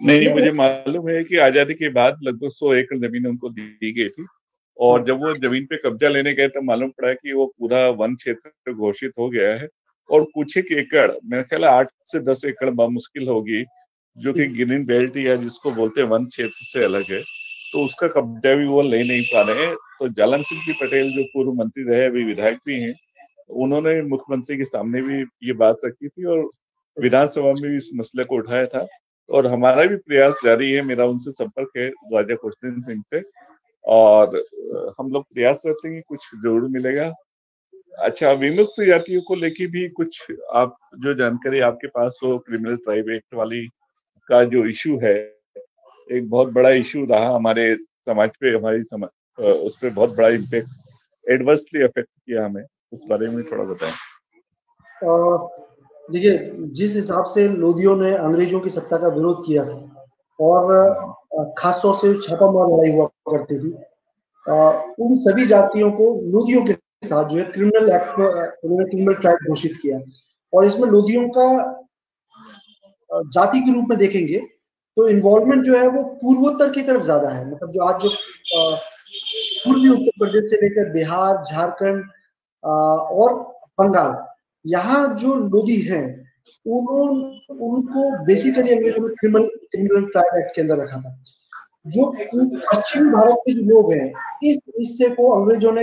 नहीं, मुझे मालूम है कि आजादी के बाद लगभग 100 एकड़ जमीन उनको दी गई थी, और जब वो जमीन पे कब्जा लेने गए तो मालूम पड़ा कि वो पूरा वन क्षेत्र घोषित हो गया है, और कुछ एक एकड़, मेरे ख्याल 8 से 10 एकड़ मुश्किल होगी, जो कि ग्रीन बेल्ट या जिसको बोलते हैं वन क्षेत्र से अलग है, तो उसका कब्जा भी वो ले नहीं पा रहे हैं। तो जालन सिंह जी पटेल जो पूर्व मंत्री रहे, अभी विधायक भी हैं, उन्होंने मुख्यमंत्री के सामने भी ये बात रखी थी और विधानसभा में भी इस मसले को उठाया था। और हमारा भी प्रयास जारी है, मेरा उनसे संपर्क है राजा कौशलेंद्र सिंह से, और हम लोग प्रयास करते हैं कि कुछ जरूर मिलेगा। अच्छा, विमुक्त जातियों को लेके भी कुछ आप जो जानकारी आपके पास हो, क्रिमिनल ट्राइब एक्ट वाली का जो इशू है, एक बहुत बड़ा इशू रहा हमारे समाज पे, हमारी उस पर बहुत बड़ा इम्पैक्ट एडवर्सली अफेक्ट किया हमें, उस बारे में थोड़ा बताएं। देखिए, जिस हिसाब से लोदियों ने अंग्रेजों की सत्ता का विरोध किया था और खासतौर से छापामार लड़ाई हुआ करती थी, उन सभी जातियों को लोदियों के साथ जो है क्रिमिनल एक्ट, उन्होंने क्रिमिनल ट्राइब घोषित किया। और इसमें लोदियों का जाति के रूप में देखेंगे तो इन्वॉल्वमेंट जो है वो पूर्वोत्तर की तरफ ज्यादा है। मतलब जो आज जो पूर्वी उत्तर प्रदेश से लेकर बिहार, झारखंड और बंगाल, यहाँ जो लोधी हैं उनको बेसिकली अंग्रेजों ने क्रिमिनल ट्राइब एक्ट के अंदर रखा था। जो पश्चिमी भारत के जो लोग हैं, इस हिस्से को अंग्रेजों ने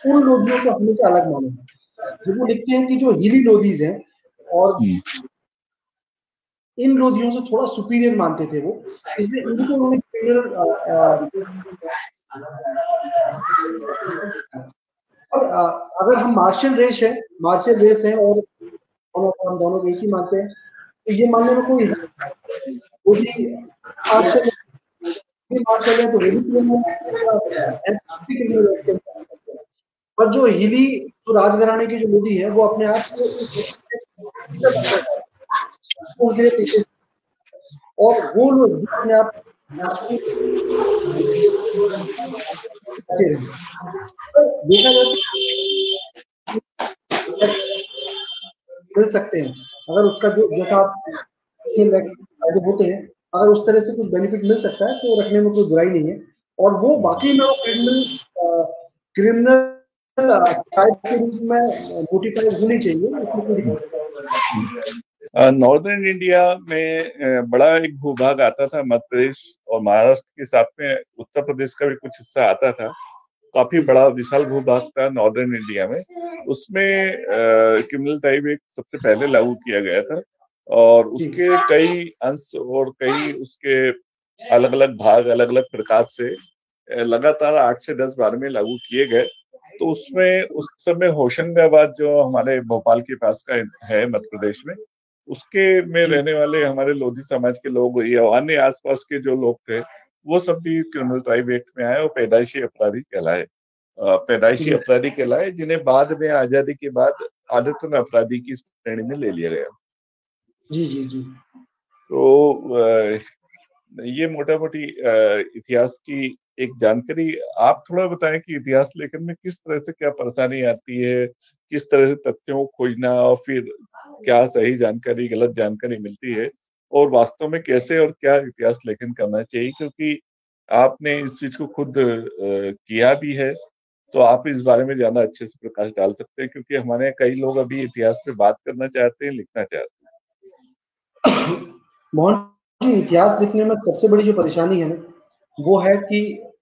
उन लोधियों से हमेशा अलग माना। जब वो लिखते हैं कि जो हिली लोधीज हैं और इन लोधियों से थोड़ा सुपीरियर मानते थे वो, इसलिए इनको उन्होंने और अगर हम मार्शल रेस है और हम दोनों एक ही मानते हैं, तो ये मानने में कोई मार्शल है तो पर जो हिली जो राजघराने की जो लोधी है वो अपने आप और वो लोग अपने आप देखा जाए मिल सकते हैं। अगर उसका जो जैसा आप फायदे होते हैं, अगर उस तरह से कुछ बेनिफिट मिल सकता है तो रखने में कोई बुराई नहीं है। और वो बाकी में क्रिमिनल ट्राइब के रूप में नोटिफाइड होनी चाहिए। नॉर्दर्न इंडिया में बड़ा एक भूभाग आता था, मध्य प्रदेश और महाराष्ट्र के साथ में उत्तर प्रदेश का भी कुछ हिस्सा आता था। काफी बड़ा विशाल भूभाग था नॉर्दर्न इंडिया में। उसमें क्रिमिनल ट्राइब एक्ट सबसे पहले लागू किया गया था और उसके कई अंश और कई उसके अलग अलग भाग अलग अलग प्रकार से लगातार 8 से 10 बार में लागू किए गए। तो उसमें उस समय होशंगाबाद जो हमारे भोपाल के पास का है मध्य प्रदेश में, उसके में रहने वाले हमारे लोधी समाज के लोग या अन्य आसपास के जो लोग थे वो सब भी क्रिमिनल ट्राइब एक्ट में आए और पैदाइशी अपराधी कहलाए, जिन्हें बाद में आजादी के बाद आदतन अपराधी की श्रेणी में ले लिया गया। जी जी जी। तो ये मोटा मोटी इतिहास की एक जानकारी। आप थोड़ा बताएं कि इतिहास लेखन में किस तरह से क्या परेशानी आती है, किस तरह से तथ्यों को खोजना और फिर क्या सही जानकारी गलत जानकारी मिलती है और वास्तव में कैसे और क्या इतिहास लेखन करना चाहिए, क्योंकि आपने इस चीज को खुद किया भी है, तो आप इस बारे में ज्यादा अच्छे से प्रकाश डाल सकते हैं, क्योंकि हमारे कई लोग अभी इतिहास पे बात करना चाहते हैं, लिखना चाहते हैं। मोहन, इतिहास लिखने में सबसे बड़ी जो परेशानी है ना, वो है कि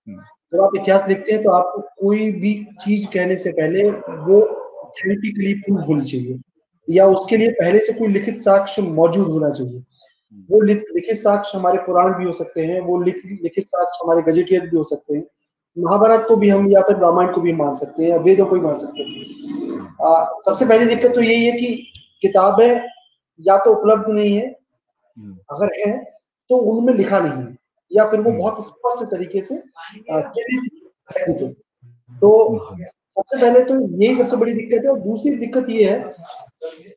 जब आप इतिहास लिखते हैं तो आपको कोई भी चीज कहने से पहले वो ऑथेंटिकली प्रूफ होनी चाहिए या उसके लिए पहले से कोई लिखित साक्ष्य मौजूद होना चाहिए। वो लिखित साक्ष्य हमारे पुराण भी हो सकते हैं, वो लिखित साक्ष्य हमारे गजेटियर भी हो सकते हैं। महाभारत को भी हम या फिर रामायण को भी मान सकते हैं या वेदों को भी मान सकते हैं। सबसे पहली दिक्कत तो यही है कि किताबें या तो उपलब्ध नहीं है, अगर है तो उनमें लिखा नहीं है या फिर वो बहुत स्पष्ट तरीके से तो सबसे पहले तो यही सबसे बड़ी दिक्कत है। और दूसरी दिक्कत ये है,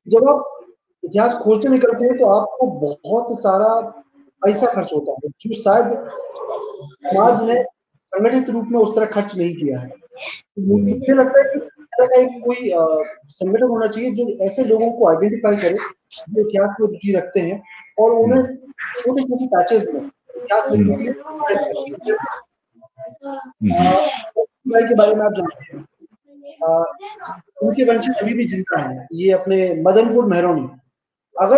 जब आप इतिहास खोजने निकलते हैं तो आपको बहुत सारा पैसा खर्च होता है जो शायद समाज ने संगठित रूप में उस तरह खर्च नहीं किया है। मुझे लगता है कि इस तरह का एक कोई संगठन होना चाहिए जो ऐसे लोगों को आइडेंटिफाई करे जो इतिहास में रुचि रखते हैं और उन्हें छोटे छोटे पैचेज में इतिहास लिखने के लिए के बारे में आप जानते हैं। उनके वंशज अभी भी जिंदा है, ये अपने मदनपुर मेहरौनी। अगर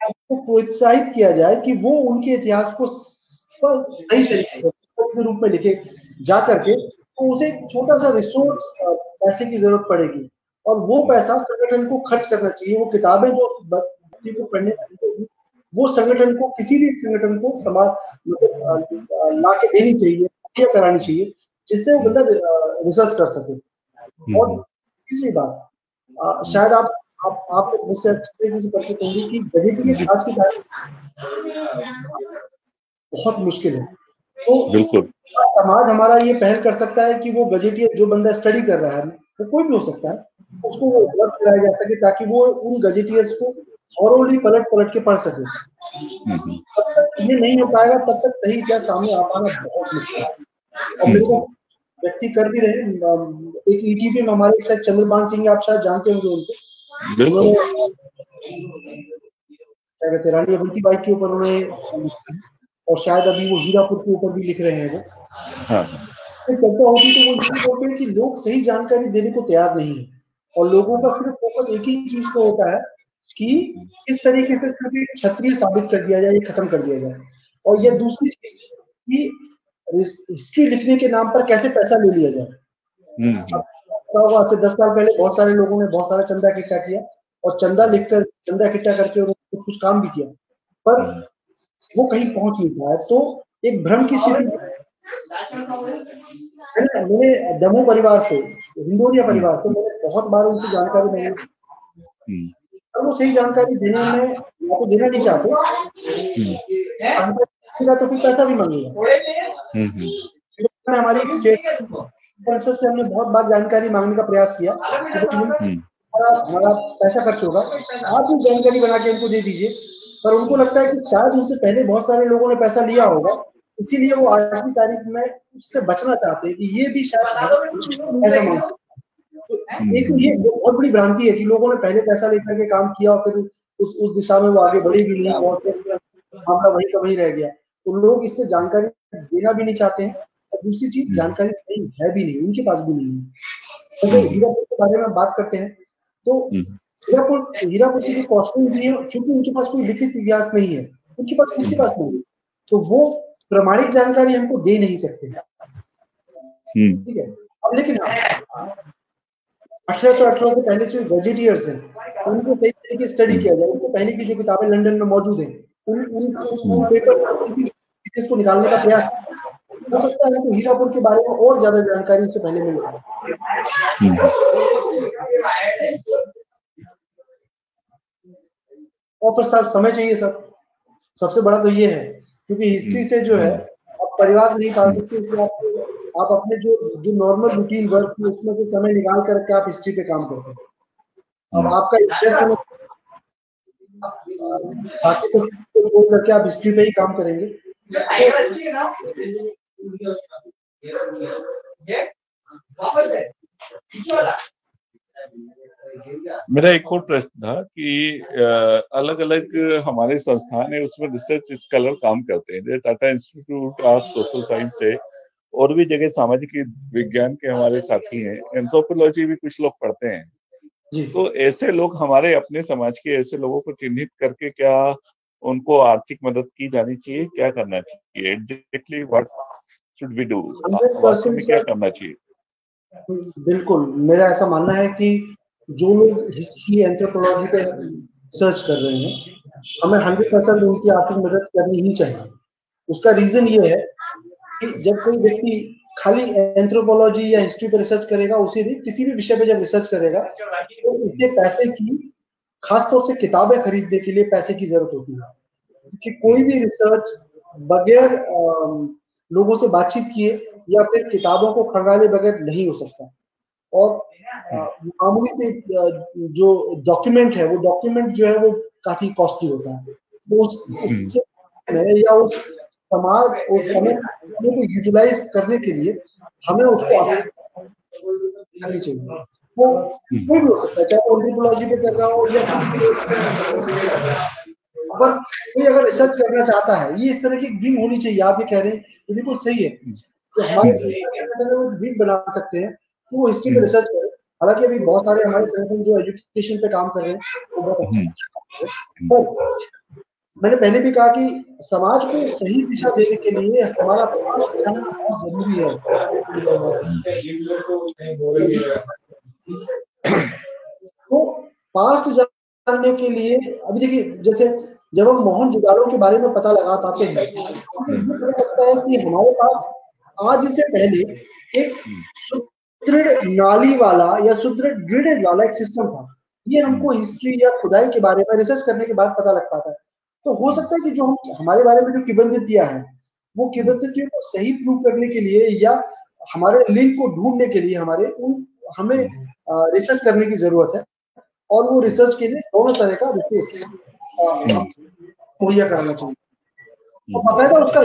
आपको प्रोत्साहित किया जाए कि वो उनके इतिहास को सही तरीके के रूप में लिखे जा करके, तो उसे छोटा सा रिसोर्स पैसे की जरूरत पड़ेगी और वो पैसा संगठन को खर्च करना चाहिए। वो किताबें जो बच्चे को पढ़ने वो संगठन को, किसी भी संगठन को समाज ला के देनी चाहिए, करानी चाहिए, जिससे वो बंदा रिसर्च कर सके। और तीसरी बात, शायद आप मुझसे अच्छे से परिचित होंगे कि गजेटियर आज की तारीख बहुत मुश्किल है। तो बिल्कुल समाज हमारा ये पहल कर सकता है कि वो गजेटियर जो बंदा स्टडी कर रहा है, वो कोई भी हो सकता है, उसको वो उपलब्ध कराया जा सके ताकि वो उन गजेटियर्स को थॉरोली पलट पलट के पढ़ सके। तब तक ये नहीं हो पाएगा, तब तक सही क्या सामने आ पाना बहुत मुश्किल है। और मेरे को व्यक्ति कर भी रहे, एक ईटीवी में हमारे शायद चंद्रभान सिंह, आप शायद जानते होंगे उनको, उन्होंने क्या कहते हैं रानी अवंतीबाई के ऊपर उन्होंने, और शायद अभी वो हीरापुर के ऊपर भी लिख रहे हैं वो। चर्चा होती तो वो ये बोलते हैं कि लोग सही जानकारी देने को तैयार नहीं है, और लोगों का सिर्फ फोकस एक ही चीज पे होता है कि किस तरीके से सिर्फ एक क्षत्रिय साबित कर दिया जाए, ये खत्म कर दिया जाए। और ये दूसरी चीज कि हिस्ट्री लिखने के नाम पर कैसे पैसा ले लिया जाए। आज से 10 साल पहले बहुत सारे लोगों ने बहुत सारा चंदा इकट्ठा किया, और चंदा इकट्ठा करके उन्होंने कुछ काम भी किया, पर वो कहीं पहुंच नहीं पाया। तो एक भ्रम की स्थिति। मैंने दमोह परिवार से, हिंदोरिया परिवार से मैंने बहुत बार उनसे जानकारी मांगी, और वो सही जानकारी देने में या तो देना नहीं चाहते, तो फिर पैसा भी मांगेगा। हमारी एक स्टेट परिषद से हमने बहुत बार जानकारी मांगने का प्रयास किया, हमारा पैसा खर्च होगा, आप भी जानकारी बना के उनको दे दीजिए। पर उनको लगता है कि शायद उनसे पहले बहुत सारे लोगों ने पैसा लिया होगा, इसीलिए वो आज की तारीख में उससे बचना चाहते हैं कि ये भी शायद ऐसा मांग सकते। तो एक ये बहुत बड़ी भ्रांति है कि लोगों ने पहले पैसा लेकर के काम किया और फिर उस दिशा में वो आगे बढ़े भी नहीं, और मामला वहीं का वहीं रह गया। तो लोग इससे जानकारी देना भी नहीं चाहते हैं, और दूसरी चीज जानकारी सही है भी नहीं, उनके पास भी नहीं है। तो हीरापुर के बारे में बात करते हैं, तो हीरापुर की जो कॉस्टिंग भी है, चूंकि उनके पास कोई लिखित इतिहास नहीं है, उनके पास नहीं है, तो वो प्रमाणिक जानकारी हमको दे नहीं सकते। ठीक है। अब लेकिन 1818 से पहले जो गजेटियर्स हैं, उनको सही तरीके से स्टडी किया जाए, उनको पहले की जो किताबें लंदन में मौजूद हैं, उन पेपर को निकालने का प्रयास हो सकता है। तो हीरापुर के बारे में और ज्यादा जानकारी उससे पहले मिल जाए। और फिर सर समय चाहिए सर, सबसे बड़ा तो ये है, क्योंकि हिस्ट्री से जो है आप परिवार नहीं पाल सकते, इसलिए आप अपने जो नॉर्मल रूटीन वर्क है उसमें से समय निकाल करके आप हिस्ट्री पे काम करते हैं। अब आपका इंटरेस्ट बाकी सब छोड़ करके आप हिस्ट्री पे ही काम करेंगे। मेरा एक और प्रश्न था कि अलग अलग हमारे संस्थान है उसमें रिसर्च स्कॉलर काम करते हैं, जैसे Tata institute of social science है, और भी जगह सामाजिक विज्ञान के हमारे साथी हैं, एंथ्रोपोलॉजी भी कुछ लोग पढ़ते हैं। तो ऐसे लोग, हमारे अपने समाज के ऐसे लोगों को चिन्हित करके क्या उनको आर्थिक मदद की जानी चाहिए, क्या करना चाहिए? Exactly what should we do, वास्तव में क्या करना चाहिए? बिल्कुल, मेरा ऐसा मानना है कि जो लोग हिस्ट्री एंथ्रोपोलॉजी पे सर्च कर रहे हैं, हमें 100% उनकी आर्थिक मदद करनी ही चाहिए। उसका रीजन ये है कि जब कोई व्यक्ति खाली एंथ्रोपोलॉजी या हिस्ट्री पे रिसर्च करेगा, उसी भी किसी भी विषय पे जब रिसर्च करेगा, तो उसे पैसे की, खासतौर से किताबें खरीदने के लिए पैसे की जरूरत होती है, क्योंकि कोई भी रिसर्च बगैर लोगों से बातचीत किए या फिर किताबों को खंगाले बगैर नहीं हो सकता। और मामूली से जो डॉक्यूमेंट है, वो डॉक्यूमेंट जो है वो काफी कॉस्टली होता है। तो उस या उस समाज और समय को यूटिलाइज करने के लिए हमें उसको करनी चाहिए। वो कोई भी हो सकता है, चाहे एंथ्रोपोलॉजी पे कर रहा हो या अगर रिसर्च करना चाहता है, ये इस तरह की विंग होनी चाहिए। आप ये कह रहे हैं तो बिल्कुल सही है, तो हमारे विंग बना सकते हैं कि वो हिस्ट्री पे रिसर्च करें। हालांकि अभी बहुत सारे हमारे संगठन जो एजुकेशन पे काम कर रहे हैं, वो बहुत अच्छा। मैंने पहले भी कहा कि समाज को सही दिशा देने के लिए हमारा पास्ट जानना बहुत जरूरी है। तो पास्ट जानने के लिए अभी देखिए, जैसे जब हम मोहनजोदाड़ो के बारे में पता लगा पाते हैं, तो ये पता लगता है कि हमारे पास आज से पहले एक सुदृढ़ नाली वाला या सुदृढ़ ग्रिड वाला एक सिस्टम था। ये हमको हिस्ट्री या खुदाई के बारे में रिसर्च करने के बाद पता लग पाता है। तो हो सकता है कि जो हमारे बारे में जो किबंदित दिया है, वो किंवदंतियों को सही प्रूव करने के लिए या हमारे लिंक को ढूंढने के लिए हमें रिसर्च करने की जरूरत है, और वो रिसर्च के लिए दोनों तरह का रिसर्च मुहैया कराना चाहिए और बाकायदा उसका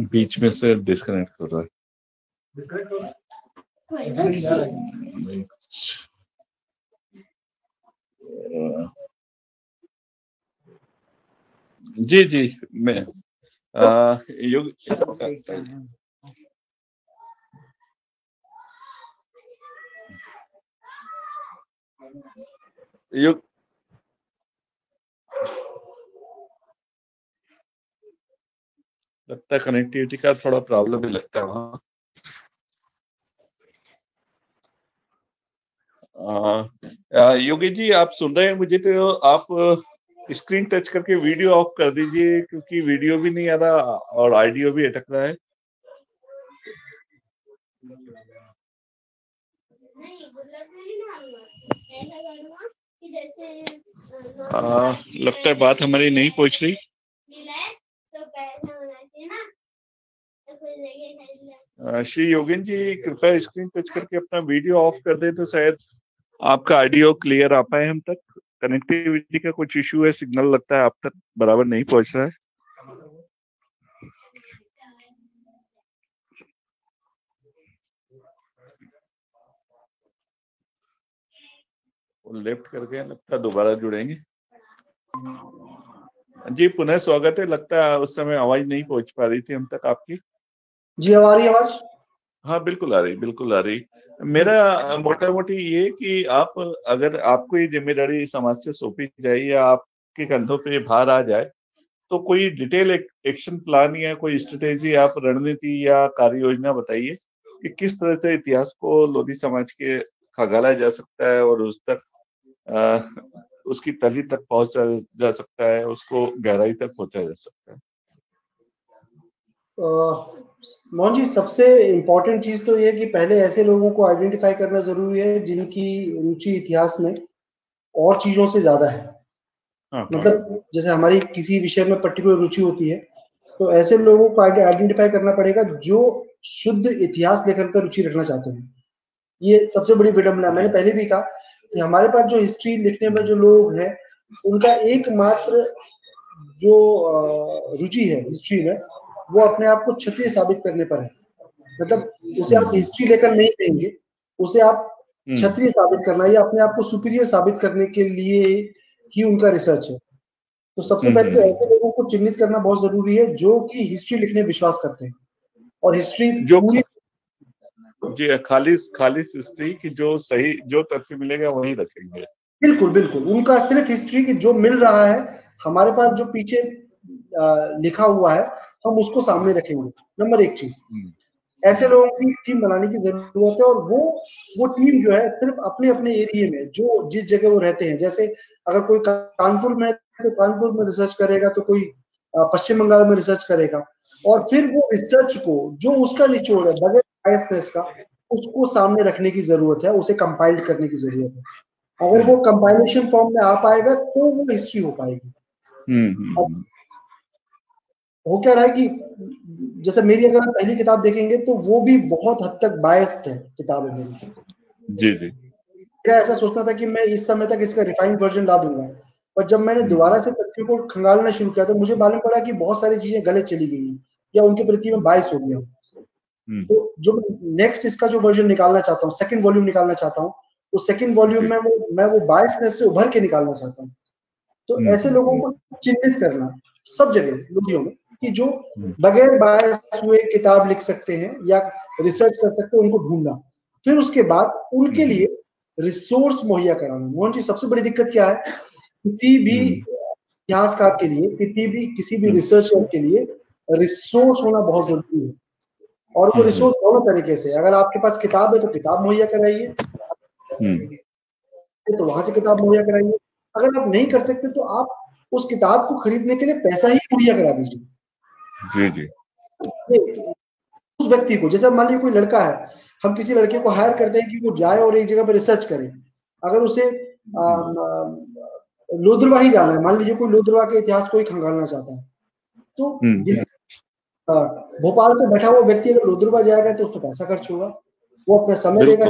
बीच में से डिस्कनेक्ट हो रहा है। जी जी, मैं युग लगता है कनेक्टिविटी का थोड़ा प्रॉब्लम ही लगता है वहाँ। योगी जी आप सुन रहे हैं मुझे? तो आप स्क्रीन टच करके वीडियो ऑफ कर दीजिए, क्योंकि वीडियो भी नहीं आ रहा और ऑडियो भी अटक रहा है। लगता है बात हमारी नहीं पहुंच रही। श्री योगेन जी कृपया स्क्रीन टच करके अपना वीडियो ऑफ कर दे तो शायद आपका ऑडियो क्लियर आ पाए हम तक। कनेक्टिविटी का कुछ इशू है, सिग्नल लगता है आप तक बराबर नहीं पहुंच रहा है। लेफ्ट करके लगता है दोबारा जुड़ेंगे। जी पुनः स्वागत है। लगता है उस समय आवाज नहीं पहुंच पा रही थी हम तक आपकी। जी अब आ रही आवाज? हाँ बिल्कुल आ रही, बिल्कुल आ रही। मेरा मोटा मोटी ये कि आप अगर आपको ये जिम्मेदारी समाज से सौंपी जाए या आपके कंधों पे भार आ जाए, तो कोई डिटेल एक्शन प्लान या कोई स्ट्रेटेजी, आप रणनीति या कार्य योजना बताइए कि किस तरह से इतिहास को लोधी समाज के खंगाला जा सकता है और उस तक उसकी तली तक पहुंचा जा सकता है, उसको गहराई तक पहुंचा जा सकता है। मोहन जी, सबसे इम्पोर्टेंट चीज तो ये कि पहले ऐसे लोगों को आइडेंटिफाई करना जरूरी है जिनकी रुचि इतिहास में और चीजों से ज्यादा है। मतलब जैसे हमारी किसी विषय में पर्टिकुलर रुचि होती है, तो ऐसे लोगों को आइडेंटिफाई करना पड़ेगा जो शुद्ध इतिहास लेखन पर रुचि रखना चाहते हैं। ये सबसे बड़ी विडंबना। मैंने पहले भी कहा कि हमारे पास जो हिस्ट्री लिखने में जो लोग हैं, उनका एकमात्र जो रुचि है हिस्ट्री में, वो अपने आप को क्षत्रिय साबित करने पर है। मतलब उसे आप हिस्ट्री लेकर नहीं देंगे, उसे आप क्षत्रिय साबित करना या अपने आप को सुपीरियर साबित करने के लिए ही उनका रिसर्च है। तो सबसे पहले तो ऐसे लोगों को चिन्हित करना बहुत जरूरी है जो कि हिस्ट्री लिखने विश्वास करते हैं और हिस्ट्री जो जी खालिस हिस्ट्री की जो सही जो तथ्य मिलेगा वही रखेंगे। बिल्कुल बिल्कुल, उनका सिर्फ हिस्ट्री की जो मिल रहा है, हमारे पास जो पीछे लिखा हुआ है, हम उसको सामने रखेंगे। नंबर एक चीज, ऐसे लोगों की टीम बनाने की जरूरत है और वो टीम जो है सिर्फ अपने अपने एरिया में जो जिस जगह वो रहते हैं, जैसे अगर कोई कानपुर में है तो कानपुर में रिसर्च करेगा, तो कोई पश्चिम बंगाल में रिसर्च करेगा, और फिर वो रिसर्च को जो उसका निचोड़ है बगैर बायसनेस का, उसको सामने रखने की जरूरत है, उसे कंपाइल्ड करने की जरूरत है। अगर वो कंपाइलेशन फॉर्म में आ पाएगा तो वो हिस्ट्री हो पाएगी। हो क्या रहा है कि जैसे मेरी अगर आप पहली किताब देखेंगे तो वो भी बहुत हद तक बायस्ड है किताब है मेरी। जी जी, मेरा ऐसा सोचना था कि मैं इस समय तक इसका रिफाइंड वर्जन ला दूंगा, पर जब मैंने दोबारा से तथ्यों को खंगालना शुरू किया तो मुझे मालूम पड़ा कि बहुत सारी चीजें गलत चली गई या उनके प्रति मैं बायस हो गया। तो जो नेक्स्ट इसका जो वर्जन निकालना चाहता हूँ, सेकंड वॉल्यूम निकालना चाहता हूँ, उस सेकंड वॉल्यूम में मैं वो बायसनेस से उभर के निकालना चाहता हूँ। तो ऐसे लोगों को चिन्हित करना सब जगह लोधियों में, कि जो बगैर बायस हुए किताब लिख सकते हैं या रिसर्च कर सकते हैं, उनको ढूंढना। फिर उसके बाद उनके लिए रिसोर्स मुहैया कराना। मोहन जी, सबसे बड़ी दिक्कत क्या है, किसी भी इतिहासकार के लिए, किसी भी रिसर्चर के लिए रिसोर्स होना बहुत जरूरी है। और वो रिसोर्स दोनों तरीके से, अगर आपके पास किताब है तो किताब मुहैया कराइए, तो वहां से किताब मुहैया कराइए। अगर आप नहीं कर सकते तो आप उस किताब को खरीदने के लिए पैसा ही मुहैया करा दीजिए। जी। उस व्यक्ति को, जैसे मान लीजिए कोई लड़का है, हम किसी लड़के को हायर करते हैं कि वो जाए और एक जगह पर रिसर्च करे। अगर उसे लोद्रवा ही जाना है, मान लीजिए कोई लोद्रवा के इतिहास को ही खंगालना चाहता है, तो भोपाल से बैठा हुआ व्यक्ति अगर लोद्रवा जाएगा तो उसको पैसा खर्च होगा, वो अपना समय देगा,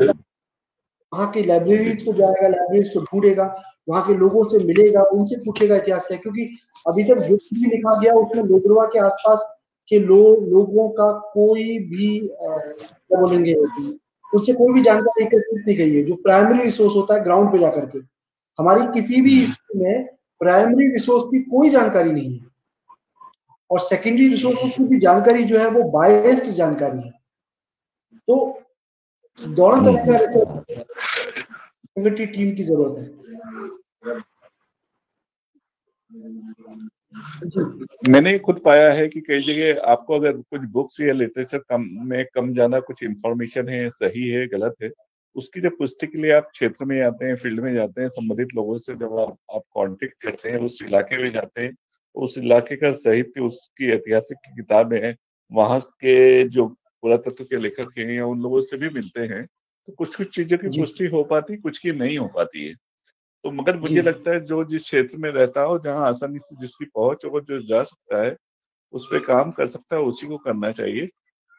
वहां की लाइब्रेरीज को जाएगा, लाइब्रेरीज को ढूंढेगा, वहां के लोगों से मिलेगा, उनसे पूछेगा इतिहास क्या, क्योंकि अभी तक जो भी लिखा गया उसमें लोद्रवा के आसपास के लोगों का कोई भी क्या बोलेंगे, उससे कोई भी जानकारी एकत्रित नहीं गई है। जो प्राइमरी रिसोर्स होता है ग्राउंड पे जाकर के, हमारी किसी भी हिस्ट्री में प्राइमरी रिसोर्स की कोई जानकारी नहीं है, और सेकेंडरी रिसोर्स की भी जानकारी जो है वो बायस्ड जानकारी है। तो दोनों तरह का रिसर्च संगठित टीम की जरूरत है। मैंने खुद पाया है कि कई जगह आपको अगर कुछ बुक्स या लिटरेचर कम ज्यादा कुछ इंफॉर्मेशन है, सही है, गलत है, उसकी जब पुष्टि के लिए आप क्षेत्र में जाते हैं, फील्ड में जाते हैं, संबंधित लोगों से जब आप कांटेक्ट करते हैं, उस इलाके में जाते हैं, उस इलाके का साहित्य, उसकी ऐतिहासिक किताबें हैं, वहां के जो पुरातत्व के लेखक हैं या उन लोगों से भी मिलते हैं, तो कुछ चीजों की पुष्टि हो पाती, कुछ की नहीं हो पाती है। तो मगर मुझे लगता है जो जिस क्षेत्र में रहता हो, जहाँ आसानी से जिसकी पहुंच हो, जो जा सकता है, उस पर काम कर सकता है, उसी को करना चाहिए,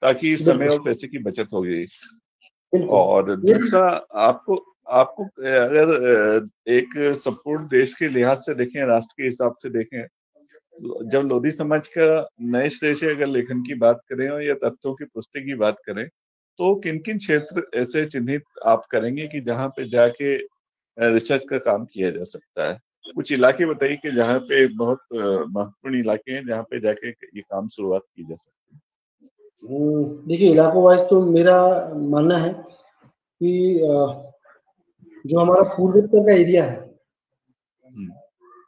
ताकि समय और पैसे की बचत हो गई। और दूसरा, आपको अगर एक संपूर्ण देश के लिहाज से देखें, राष्ट्र के हिसाब से देखें, जब लोधी समाज का नए सिरे से अगर लेखन की बात करें या तथ्यों की पुष्टि की बात करें, तो किन किन क्षेत्र ऐसे चिन्हित आप करेंगे कि जहाँ पे जाके रिसर्च का काम किया जा सकता है? कुछ इलाके बताइए कि जहाँ पे बहुत महत्वपूर्ण इलाके हैं जहाँ पे जाके ये काम शुरुआत की जा सकती है। देखिए, इलाकों वाइज तो मेरा मानना है कि जो हमारा पूर्वोत्तर का एरिया है,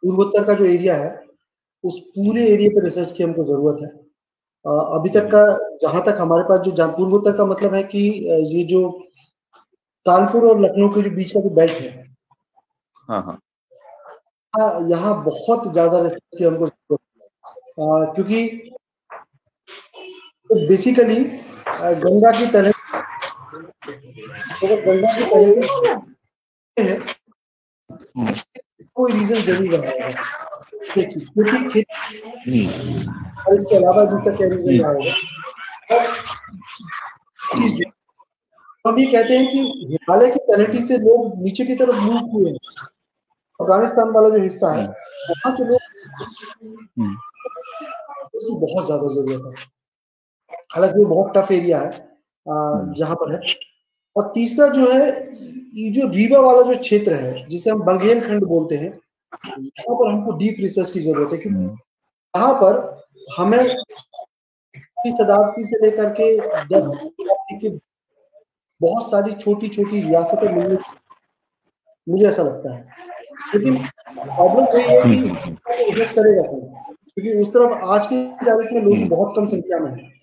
पूर्वोत्तर का जो एरिया है, उस पूरे एरिया पे रिसर्च की हमको जरूरत है। अभी तक का जहां तक हमारे पास जो पूर्वोत्तर का मतलब है कि ये जो कानपुर और लखनऊ के बीच का जो बेल्ट है, यहाँ बहुत ज्यादा रिसर्च की हमको जरूरत है, क्योंकि तो बेसिकली गंगा की तरह है, कोई रीजन जरूर रहा होगा, खेती और इसके अलावा दूसरा क्या रीजन रहा होगा। हम ये कहते हैं कि हिमालय की तलहटी से लोग नीचे की तरफ मूव हुए हैं, अफगानिस्तान वाला जो हिस्सा है वहां से लोग, उसकी बहुत ज्यादा जरूरत है। हालांकि वो बहुत टफ एरिया है जहां पर है। और तीसरा जो है, ये जो रीवा वाला जो क्षेत्र है जिसे हम बंगेलखंड बोलते हैं, यहाँ पर हमको डीप रिसर्च की जरूरत है, क्योंकि यहाँ पर हमें शताब्दी से लेकर के 10वीं शताब्दी के बहुत सारी छोटी छोटी रियासतें मिलने, मुझे ऐसा लगता है। लेकिन प्रॉब्लम वही है कि रिसर्च करेगा कौन, क्योंकि उस तरफ आज की तारीख में लोग बहुत कम संख्या में है।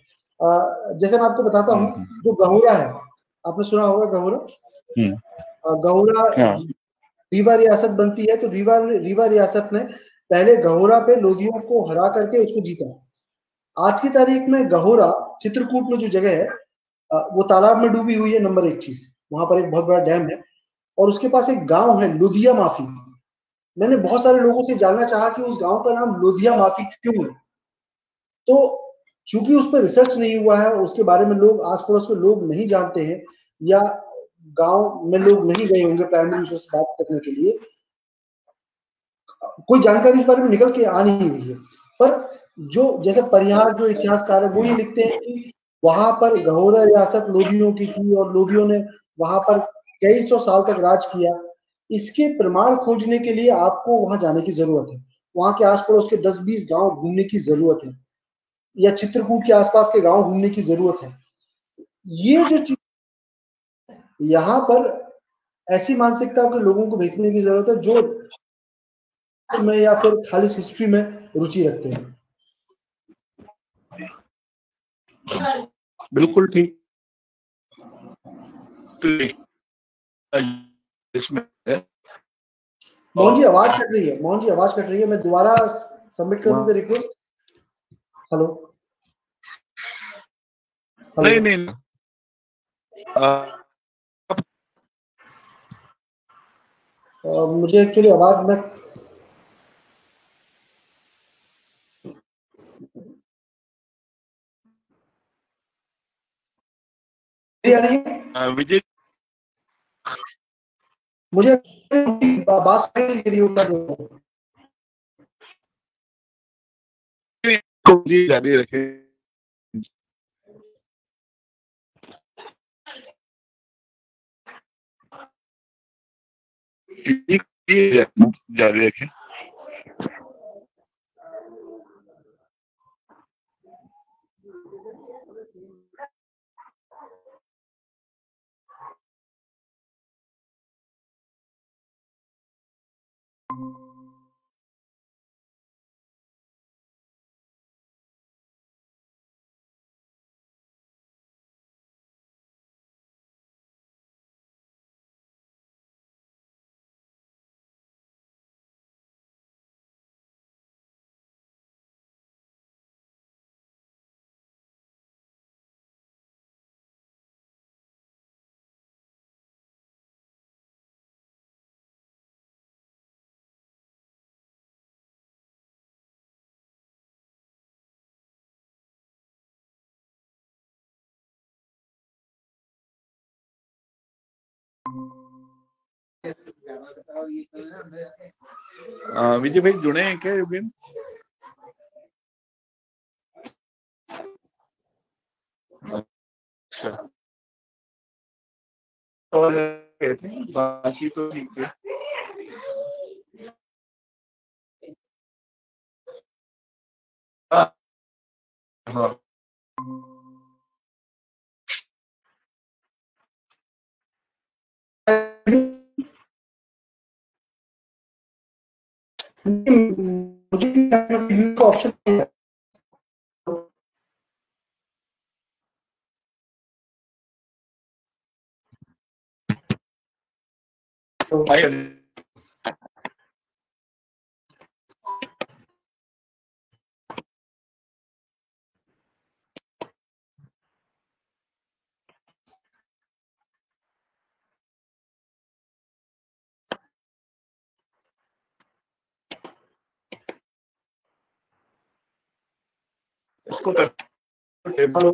जैसे मैं आपको बताता हूँ, जो गहुरा है, आपने सुना होगा गहुरा, गहुरा रीवा रियासत बनती है, तो रीवा रियासत ने पहले गहुरा पे लोधियों को हरा करके उसको जीता। आज की तारीख में गहुरा चित्रकूट में जो जगह है, वो तालाब में डूबी हुई है, नंबर 1 चीज। वहां पर एक बहुत बड़ा डैम है, और उसके पास एक गांव है लोधिया माफी। मैंने बहुत सारे लोगों से जानना चाहा कि उस गांव का नाम लोधिया माफी क्यों है, तो चूंकि उस पर रिसर्च नहीं हुआ है, उसके बारे में लोग, आस पड़ोस के लोग नहीं जानते हैं, या गांव में लोग नहीं गए होंगे प्राइमरी रिसोर्स बात करने के लिए, कोई जानकारी इस बारे में निकल के आ नहीं रही है। पर जो जैसे परिहार जो इतिहासकार है वो ये लिखते हैं कि वहां पर गहुरा रियासत लोधियों की थी और लोधियों ने वहां पर कई सौ साल तक राज किया। इसके प्रमाण खोजने के लिए आपको वहां जाने की जरूरत है, वहां के आस पड़ोस के 10-20 गांव घूमने की जरूरत है। या चित्रकूट के आसपास के गांव घूमने की जरूरत है। ये जो चीज यहाँ पर ऐसी मानसिकता के लोगों को भेजने की जरूरत है जो में या फिर खाली हिस्ट्री में रुचि रखते हैं। बिल्कुल ठीक। इसमें मोहन जी आवाज कट रही है, मोहन जी आवाज कट रही है, मैं दोबारा सबमिट करूं द रिक्वेस्ट। हेलो नहीं नहीं मुझे एक्चुअली आवाज में आ रही है विजय, मुझे बात के लिए जारी रखे। जारी रखें। विजय भाई जुड़े हैं क्या योगेन? अच्छा, और कहते हैं बाकी तो ठीक है। हाँ मुझे ऑप्शन नहीं है। इसको हेलो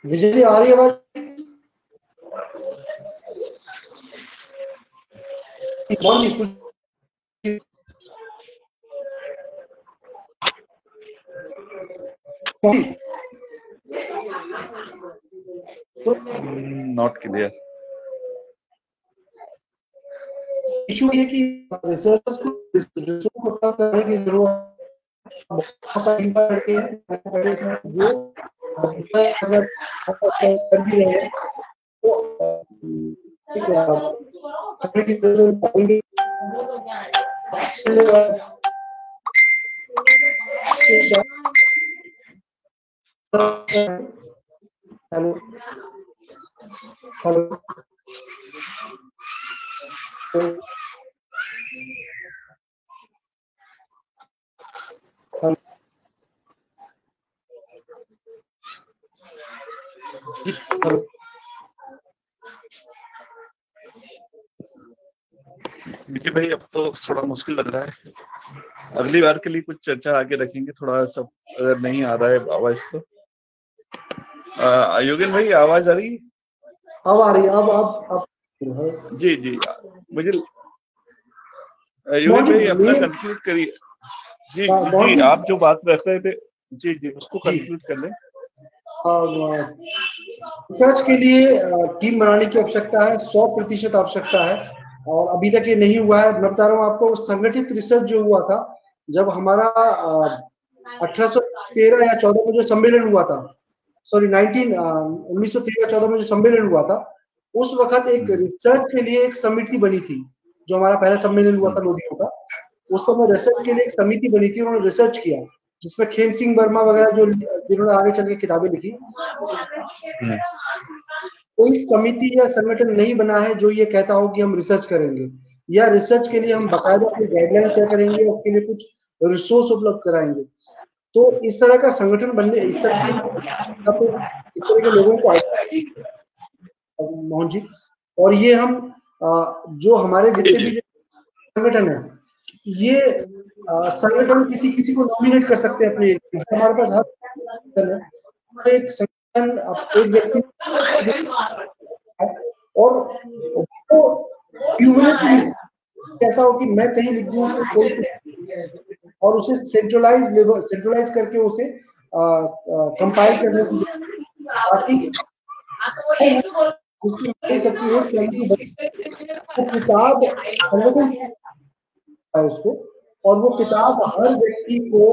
विजय जी आ रही है आवाज? Not clear. इशू ये कि रिसर्चर्स को रिसोर्स को प्राप्त करने की जरूरत बहुत सारी करके जो अगर कर भी रहे हैं तो करने की जरूरत पड़ेगी। हेलो हेलो विजय भाई अब तो थोड़ा मुश्किल लग रहा है, अगली बार के लिए कुछ चर्चा आगे रखेंगे। थोड़ा सब अगर नहीं आ रहा है आवाज तो योगेन भाई आवाज आ रही है? अब आ रही है। अब जी जी मुझे योगेन भाई अपना कंक्लूड करिए। जी जी आप जो बात रख रहे थे जी जी उसको कंक्लूड कर लें। रिसर्च के लिए टीम बनाने की आवश्यकता है, 100% आवश्यकता है और अभी तक ये नहीं हुआ है। मैं बता रहा हूँ आपको, संगठित रिसर्च जो हुआ था जब हमारा 1813 या 14 में जो सम्मेलन हुआ था, सॉरी 1913-14 में जो सम्मेलन हुआ था, उस वक्त एक रिसर्च के लिए एक समिति बनी थी। जो हमारा पहला सम्मेलन हुआ था लोदियों का, उस समय रिसर्च के लिए एक समिति बनी थी, उन्होंने रिसर्च किया जिसमें खेम सिंह वर्मा वगैरह जो जिन्होंने आगे चल के किताबें लिखी। कोई समिति या संगठन नहीं बना है जो ये कहता हो कि हम रिसर्च करेंगे, या रिसर्च के लिए हम बाकायदा अपनी गाइडलाइन तय करेंगे और उसके लिए कुछ रिसोर्स उपलब्ध कराएंगे। तो इस तरह का संगठन बनने, इस तरह के लोगों को मोहन जी, और ये हम जो हमारे जितने भी संगठन है, ये संगठन किसी को नॉमिनेट कर सकते हैं अपने। हमारे पास हर एक संगठन एक व्यक्ति और ऐसा हो कि मैं कहीं लिख दूं और उसे सेंट्रलाइज करके उसे कंपाइल करने की, ताकि उसकी किताब उसको, और वो किताब हर व्यक्ति को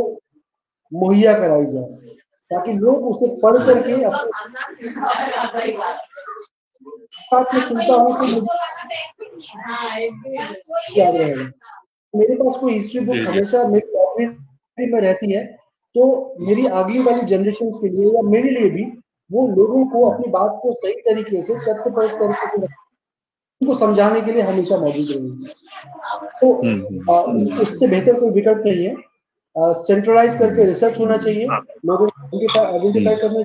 मुहैया कराई जाए ताकि लोग उसे पढ़ करके अपने सुनता हूँ तो याद रहेगा। मेरे पास कोई हिस्ट्री बुक हमेशा मेरी लाइब्रेरी में रहती है, तो मेरी अगली वाली जनरेशन के लिए या मेरे लिए भी वो लोगों को अपनी बात को सही तरीके से तथ्यपरक तरीके से उनको समझाने के लिए हमेशा मौजूद रहेंगे। तो उससे बेहतर कोई विकल्प नहीं है। सेंट्रलाइज करके रिसर्च होना चाहिए, लोगों को आइडेंटिफाई करना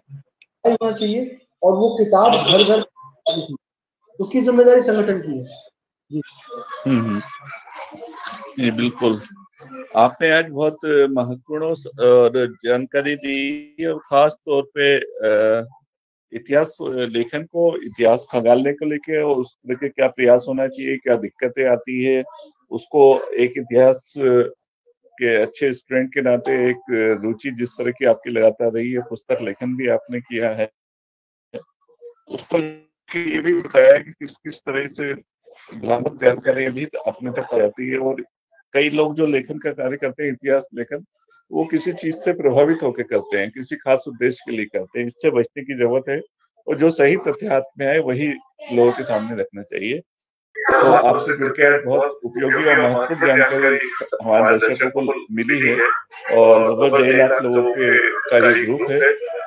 होना चाहिए, और वो किताब घर घर उसकी जिम्मेदारी संगठन की है। जी जी बिल्कुल, आपने आज बहुत महत्वपूर्ण और जानकारी दी, और खास तौर पे इतिहास लेखन को इतिहास खंगालने को लेके और उस तरह के क्या प्रयास होना चाहिए, क्या दिक्कतें आती है, उसको एक इतिहास के अच्छे स्टूडेंट के नाते एक रुचि जिस तरह की आपकी लगातार रही है, पुस्तक लेखन भी आपने किया है, उसको ये भी बताया कि किस किस तरह से भ्रामक जानकारी भी अपने तक आ जाती है। और कई लोग जो लेखन का कार्य करते हैं, इतिहास लेखन, वो किसी चीज से प्रभावित होकर करते हैं, किसी खास उद्देश्य के लिए करते हैं। इससे बचने की जरूरत है, और जो सही तथ्यात्म में है वही लोगों के सामने रखना चाहिए। तो आपसे जुड़कर आज बहुत उपयोगी और महत्वपूर्ण जानकारी हमारे दर्शकों को मिली है, और लगभग 1.5 लाख लोगों का ये ग्रुप है।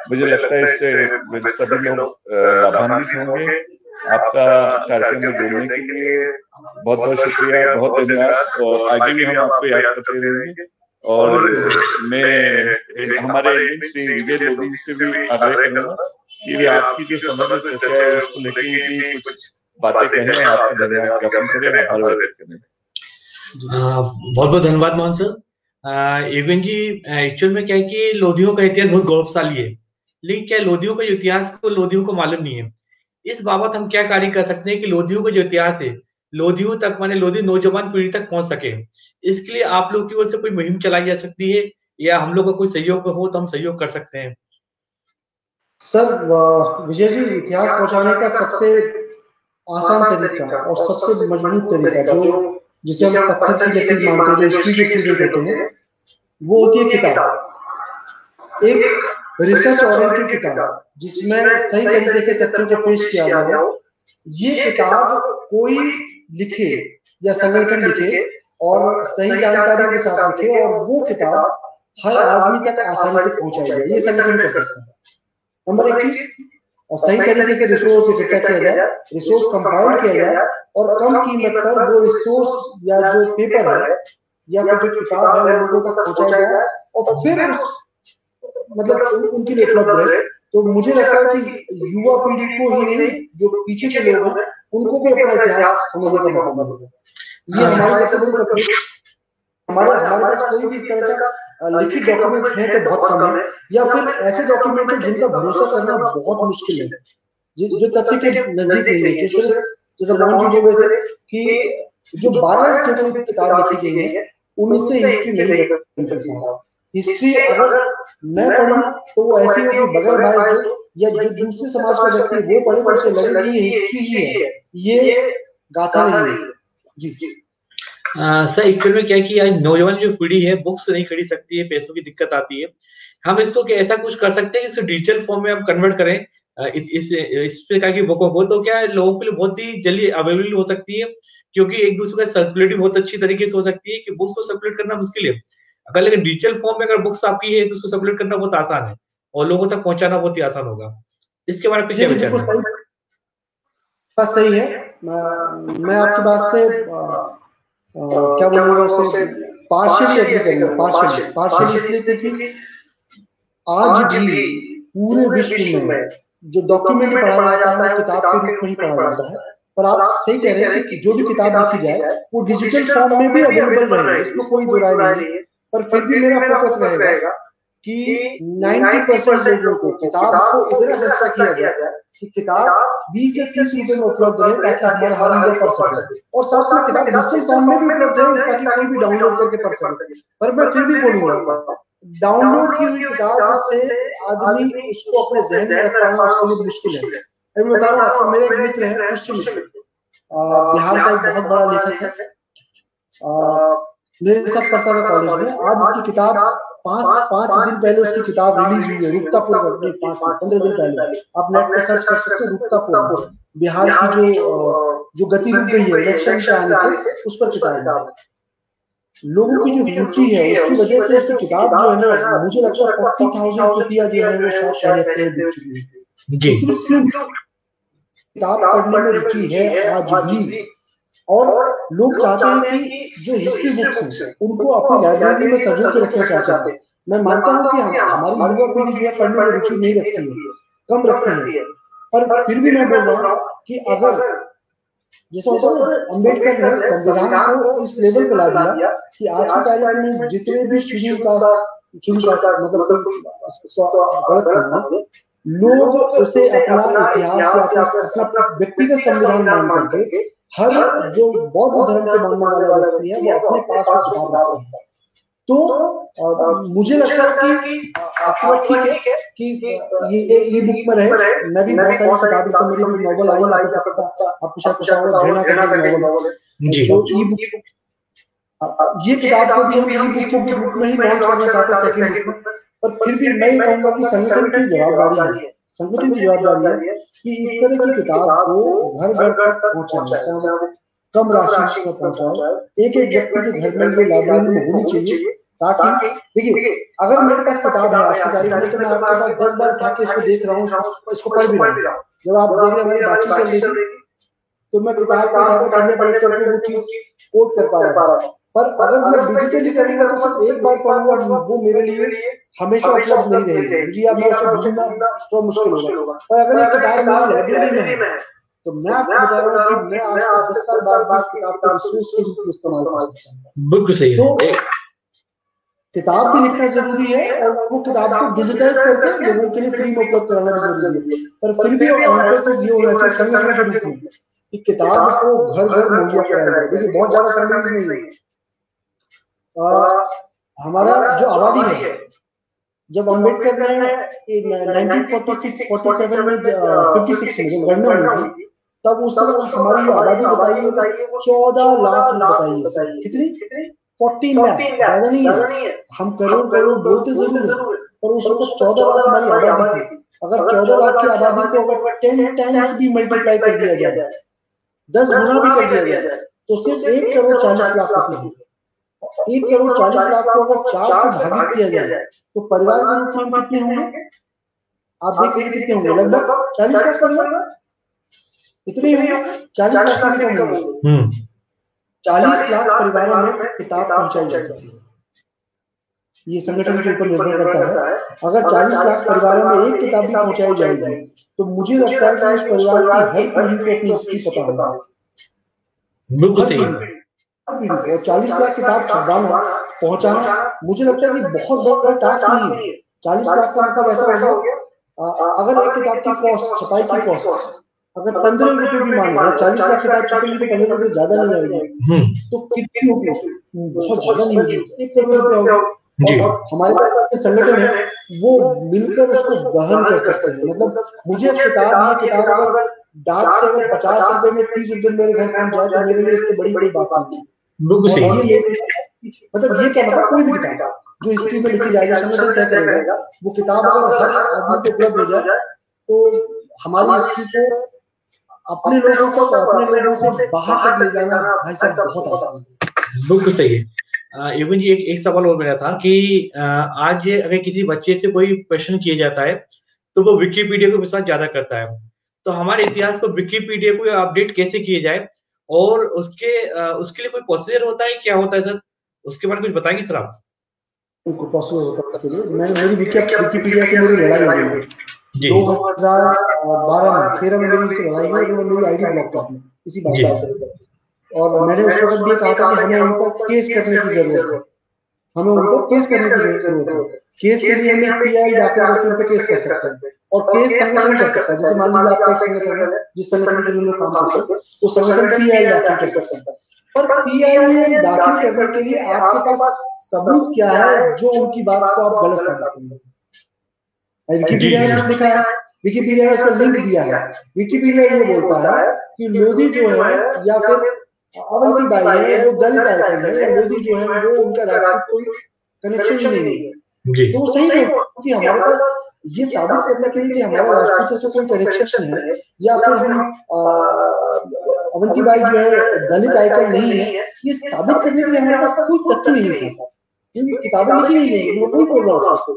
मुझे लगता है इससे सभी लोग लाभान्वित होंगे। आपका कार्यक्रम में जुड़ने के लिए बहुत बहुत शुक्रिया, बहुत धन्यवाद, और आगे भी हम आपको याद करते रहेंगे। और मैं हमारे श्री विजय लोधी जी से भी आग्रह करूंगा कि आपकी जो समग्र चर्चा है उसको लेके भी कुछ बातें कहें, आपसे धन्यवाद ज्ञापन करें, आभार व्यक्त करें। बहुत बहुत धन्यवाद मोहन सर। एवं जी, एक्चुअल में क्या है कि लोधियों का इतिहास बहुत गौरवशाली है, लेकिन क्या लोधियों का इतिहास को लोधियों को मालूम नहीं है। इस बाबत हम क्या कार्य कर सकते हैं कि लोधियों का जो इतिहास है लोधियों तक, माने लोधी नौजवान पीढ़ी तक पहुंच सके। इसके लिए आप लोग की ओर से कोई मुहिम चलाई जा सकती है, या हम लोग का कोई सहयोग हो तो हम सहयोग कर सकते हैं। सर विजय जी, इतिहास पहुंचाने का सबसे आसान तरीका और सबसे मजबूत तरीका, जो जिसे हम पत्थर की लकीर मानते हैं, जो हिस्ट्री के स्टूडेंट होते हैं, वो होती है किताब। एक रिसर्च ओरिएंटेड किताब जिसमें सही तरीके से तथ्यों को पेश किया गया हो। ये किताब कोई लिखे या संगठन लिखे और सही जानकारी के साथ लिखे, और वो किताब हर आदमी तक आसानी से पहुंचाई जाए, ये संगठन कर सकता है। नंबर एक चीज, सही तरीके से रिसोर्स इकट्ठा किया जाए, रिसोर्स कंपाइल किया जाए, और कम कीमत पर वो रिसोर्स या जो पेपर है या फिर जो किताब है वो लोगों तक पहुंचाया जाए, और फिर मतलब उनके लिए उपलब्ध रहे। तो मुझे लगता है कि युवा पीढ़ी को ही नहीं, जो पीछे के लोग हैं उनको भी अपना इतिहास समझने का मौका मिलेगा। ये हमारे सबसे बड़ी, हमारे पास कोई भी इस तरह का लिखित डॉक्यूमेंट है तो बहुत कम है, या फिर ऐसे डॉक्यूमेंट है जिनका भरोसा करना बहुत मुश्किल है, जो तथ्य के नजदीक नहीं है। जो सिर्फ जैसे मोहन जी बोल रहे थे कि जो 12 स्टेटों की किताब लिखी गई है उनसे हिस्ट्री नहीं बन सकती। हिस्ट्री अगर मैं पढ़ूं तो वो ऐसी हो कि बगैर बायस या जो दूसरे समाज का व्यक्ति वो पढ़े तो उसे लगे कि ये हिस्ट्री ही है, ये गाथा नहीं है। जी सर एक्चुअल में क्या है कि आज नौजवान जो पीढ़ी है बुक्स नहीं खरीद सकती है, पैसों की दिक्कत आती है। हम इसको ऐसा कुछ कर सकते हैं कि इसको डिजिटल फॉर्म में हम कन्वर्ट करें। इस प्रकार की बुकों को, तो क्या है लोगों के लिए बहुत ही जल्दी अवेलेबल हो सकती है, क्योंकि एक दूसरे का सर्कुलेट भी बहुत अच्छी तरीके से हो सकती है कि बुक्स को सर्कुलेट करना मुश्किल है। अगर लेकिन डिजिटल फॉर्म में अगर बुक्स आपकी है तो उसको सर्कुलेट करना बहुत आसान है और लोगों तक पहुंचाना बहुत ही आसान होगा। इसके बारे में क्या विचार है? बात सही है। मैं आपकी बात से क्या बोलूंगा, उसे पार्शियली एग्री करूंगा। पार्शियली इसलिए क्योंकि आज भी पूरे विश्व में जो डॉक्यूमेंट पढ़ा जाता है वो किताब के रूप में ही पढ़ा जाता है। पर आप सही कह रहे हैं कि जो भी किताब लिखी जाए वो डिजिटल फॉर्म में भी अवेलेबल रहेगी, इसमें कोई दो राय नहीं है। पर फिर भी मेरा फोकस रहेगा कि 90% लोगों को किताब को इतना सस्ता किया जाए कि किताब 20 से 30 रुपए में उपलब्ध रहे, ताकि हमारे हर यूजर पढ़ सके, और साथ में किताब डिजिटल फॉर्म में भी उपलब्ध है ताकि कोई भी डाउनलोड करके पढ़ सके। पर मैं फिर भी बोलूंगा, डाउनलोड की हुई किताब से आदमी उसको अपने जहन में रख पाना उसके लिए मुश्किल है। मैं बता रहा हूँ आपको, मेरे एक मित्र है क्रिश्चियन, बिहार का एक बहुत बड़ा लेखक है, मेरे साथ पढ़ता था कॉलेज में। आज उसकी किताब पांच दिन पहले उसकी किताब रिलीज हुई है, रुकतापुर, 15 दिन पहले। आप नेट पर सर्च कर सकते हैं, रुकतापुर बिहार की जो गति रुक गई है इलेक्शन के आने से, उस पर किताब है। लोगों की जो रुचि है उसकी वजह से उसकी किताब जो है ना, मुझे लगता है 40,000 प्रतियां जो है वो शायद पहले बिक चुकी है। किताब पढ़ने में रुचि है आज भी, और लोग चाहते हैं कि जो हिस्ट्री बुक्स हैं उनको अपनी लाइब्रेरी में सजो के रखना चाहते हैं। मैं मानता हूँ कि हमारी युवा पीढ़ी जो है पढ़ने में रुचि नहीं रखती है, कम रखती है। पर फिर भी मैं बोल रहा हूँ कि अगर जैसा होता है अम्बेडकर ने संविधान को इस लेवल पे ला दिया कि आज की तारीख में जितने भी शेड्यूल कास्ट मतलब गलत लोग उसे अपना इतिहास या अपना व्यक्तिगत संविधान मान करके हर जो बौद्ध धर्म को मानने वाला व्यक्ति है वो अपने पास वो किताब रखते हैं। तो मुझे लगता है कि आपको ठीक है कि ये ई बुक में रहे। मैं भी बहुत सारी किताबें, तो मेरी भी नॉवल आई आपको शायद पता होगा, घृणा करके नॉवल है जो ई बुक, ये किताब को भी हम ई बुक के रूप में ही लॉन्च करना चाहते हैं सेकंड बुक में। पर फिर भी मैं कहूंगा कि संगठन की जवाबदारी है कि इस तरह की किताब को घर घर तक पहुंचाए, कम राशि में पहुंचाए, एक व्यक्ति के घर में ये लाइब्रेरी में होनी चाहिए, ताकि देखिए अगर मेरे पास किताब है आज की तारीख में तो मैं आपके पास 10 बार उठा के इसको देख रहा हूँ, इसको पढ़ भी रहा हूँ। जब आप देख रहे हमारी बातचीत चल रही थी तो मैं किताब को उठा कर पढ़ने वो चीज कोट कर पा रहा था। पर अगर मैं डिजिटली करूंगा तो सिर्फ एक बार पढ़ूंगा, वो मेरे लिए हमेशा उपलब्ध नहीं रहेगी, या मैं उसे ढूंढना तो मुश्किल होगा। पर अगर ये किताब मेरी लाइब्रेरी में है तो मैं आपको बता रहा हूँ कि मैं आज से 10 साल बाद इस किताब को रिसोर्स के रूप में इस्तेमाल कर सकता हूँ। बिल्कुल सही है। किताब भी लिखना जरूरी है और वो किताब को डिजिटाइज करके लोगों के लिए फ्री में उपलब्ध कराना भी जरूरी है। पर फिर भी एम्फेसिस ये होना चाहिए संगठन के रूप में कि किताब को घर घर मुहैया कराया जाए। देखिए बहुत ज्यादा फंडिंग नहीं है। हमारा जो आबादी है, जब अम्बेडकर ने 1946-47 में 56 में गणना हुई थी, तब उस समय हमारी आबादी बताइए 14 लाख बताइए, कितनी 14 लाख, ज्यादा नहीं है। हम करोड़ बोलते जरूर है, पर उस वक्त 14 लाख हमारी आबादी थी। अगर 14 लाख की आबादी को अगर 10 टाइम्स भी मल्टीप्लाई कर दिया जाए, 10 गुना भी कर दिया जाए, तो सिर्फ 1 करोड़ 40 लाख होती है। 1 करोड़ 40 लाख को अगर 4 से भागित किया जाए तो परिवार के रूप में हम कितने होंगे? आप देख लीजिए कितने होंगे, लगभग 40 लाख परिवार, इतने होंगे, 40 लाख से भी कम होंगे। 40 लाख परिवारों में किताब पहुंचाई जा सकती है। ये संगठन के ऊपर निर्भर करता है। अगर 40 लाख परिवारों में एक किताब भी पहुंचाई जाएगी तो मुझे लगता है कि उस परिवार की हर पीढ़ी को अपनी हिस्ट्री पता होगा। बिल्कुल सही है। और 40 लाख किताब छपवाना, पहुंचाना, मुझे लगता है कि बहुत बड़ा टास्क नहीं है। 40 लाख का मतलब ऐसा हो गया, अगर एक किताब की कॉस्ट, छपाई की कॉस्ट अगर 15 रुपए भी मान लो, 40 लाख किताब छपेंगे तो 15 रुपए ज्यादा नहीं आएगी, तो कितनी होगी? बहुत ज्यादा नहीं होगी, 1 करोड़ रुपए होगी। और हमारे पास संगठन है वो मिलकर उसको वहन कर सकते हैं। मतलब मुझे किताब अगर डाक से 50 रुपए में 30 रुपए मेरे घर पहुंच जाए तो मेरे लिए इससे बड़ी बात नहीं है। बिल्कुल सही है। मतलब ये क्या मतलब कोई भी किताब जो हिस्ट्री में लिखी जाएगी, संगठन तय करेगा, वो किताब अगर हर आदमी को उपलब्ध हो जाए तो हमारी हिस्ट्री को अपने लोगों तक, अपने लोगों से बाहर तक ले जाना भाई साहब बहुत आसान है। बिल्कुल सही है। इवन जी एक सवाल और मेरा था कि आज अगर किसी बच्चे से कोई प्रश्न किया जाता है तो वो विकिपीडिया को विश्वास ज्यादा करता है, तो हमारे इतिहास को विकिपीडिया को अपडेट कैसे किए जाए और उसके लिए कोई प्रोसीजर होता है, क्या होता है सर, उसके बारे में कुछ बताएंगे सर आप? उनको प्रोसीजर होता है उसके लिए। मेरी विकिपीडिया से मेरी लड़ाई हो गई जी 2013 में मेरी से लड़ाई हुई और मेरी आईडी ब्लॉक कर दी इसी जी बात पर। और मैंने उस वक्त भी कहा था कि हमें उन पर केस करने की जरूरत है, हमें उन पर केस करने की जरूरत है। केस के लिए हमें पीआई दाखिल करके उन पर केस कर सकते हैं और केस संगठन कर सकता है। जैसे मान लीजिए आपका एक संगठन है जिस संगठन के लिए लोग काम करते हैं, वो संगठन पीआई दाखिल कर सकता है, पर पीआई दाखिल करने के लिए आपके पास सबूत क्या है जो उनकी बात को आप गलत साबित करेंगे। विकिपीडिया में लिखा है, विकिपीडिया ने इसका लिंक दिया है। विकिपीडिया ये बोलता है कि लोधी जो है या फिर अवंती बाई है वो दलित आइकन है, या लोधी जो है वो उनका राजपूत कोई कनेक्शन ही नहीं है। तो सही है कि हमारे पास ये साबित करने के लिए कि हमारा राजपूतों से कोई कनेक्शन है या फिर हम अवंती बाई जो है दलित आइकन नहीं है, ये साबित करने के लिए हमारे पास कोई तथ्य नहीं है साहब, क्योंकि किताबें लिखी नहीं है। मैं वही बोल रहा हूँ आपसे,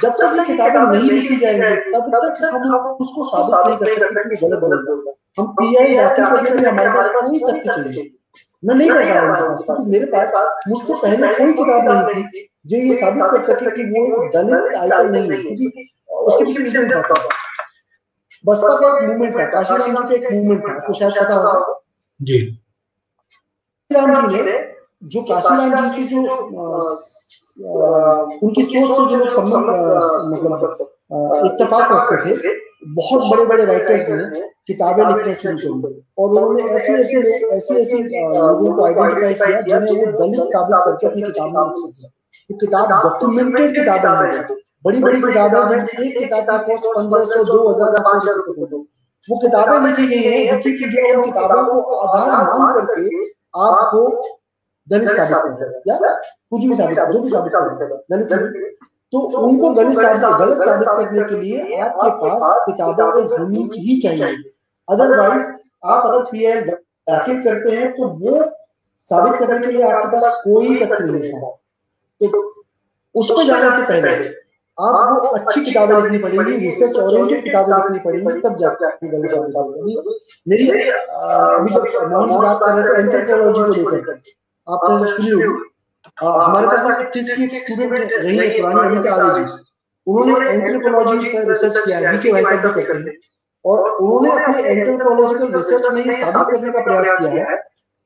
जब तक ये किताबें नहीं लिखी जाएंगी तब तक हम उसको साबित नहीं कर सकते कि गलत बोल रहे हैं। हम पीआई दाखिल करने के लिए हमारे पास कोई तथ्य चाहिए, मैं नहीं कर रहा हूँ क्योंकि मेरे पास मुझसे पहले कोई किताब नहीं थी जो ये साबित कर सके कि वो दलित आइकन नहीं है। क्योंकि उसके पीछे रीजन था, बसपा का एक मूवमेंट था, काशीराम जी का एक मूवमेंट था, आपको शायद पता होगा जी। काशीराम जी ने जो काशीराम जी से जो उनकी सोच से जो लोग संबंध मतलब इत्तेफाक रखते थे, बहुत बड़े बड़े राइटर्स ने किताबें लिखना शुरू कर दी और उन्होंने ऐसे लोगों को आइडेंटिफाई किया जिन्हें वो दलित साबित करके अपनी किताब में लिख सकते हैं। वो किताब डॉक्यूमेंटेड किताबें हैं, बड़ी बड़ी किताबें जिनकी एक किताब की कॉस्ट 1500, 2000, 500 रुपए। वो किताबें लिखी गई है, विकिपीडिया उन किताबों को आधार मान करके आपको दलित साबित कर या कुछ भी साबित, जो भी साबित कर दलित, तो उनको गलत साबित करने के लिए आपके पास किताबें होनी ही चाहिए। अदरवाइज आप अगर पीआई दाखिल करते हैं तो वो साबित करने के लिए आपके पास कोई तथ्य नहीं है। तो उस पर जाने से पहले आपको अच्छी किताबें लिखनी पड़ेगी, रिसर्च ओरिएंटेड किताबें लिखनी पड़ेंगी, तब जाकर गलत साबित होगी। मेरी अभी जब मोहन से बात कर रहे थे एंथ्रोपोलॉजी को लेकर, आपने सुनी होगी, हमारे पास एक स्टूडेंट रही है पुरानी अमिता आले जी, उन्होंने एंथ्रोपोलॉजी पर रिसर्च किया है, बीके भाई साहब भी करते हैं, और उन्होंने अपने एंथ्रोपोलॉजिकल रिसर्च में ये साबित करने का प्रयास किया है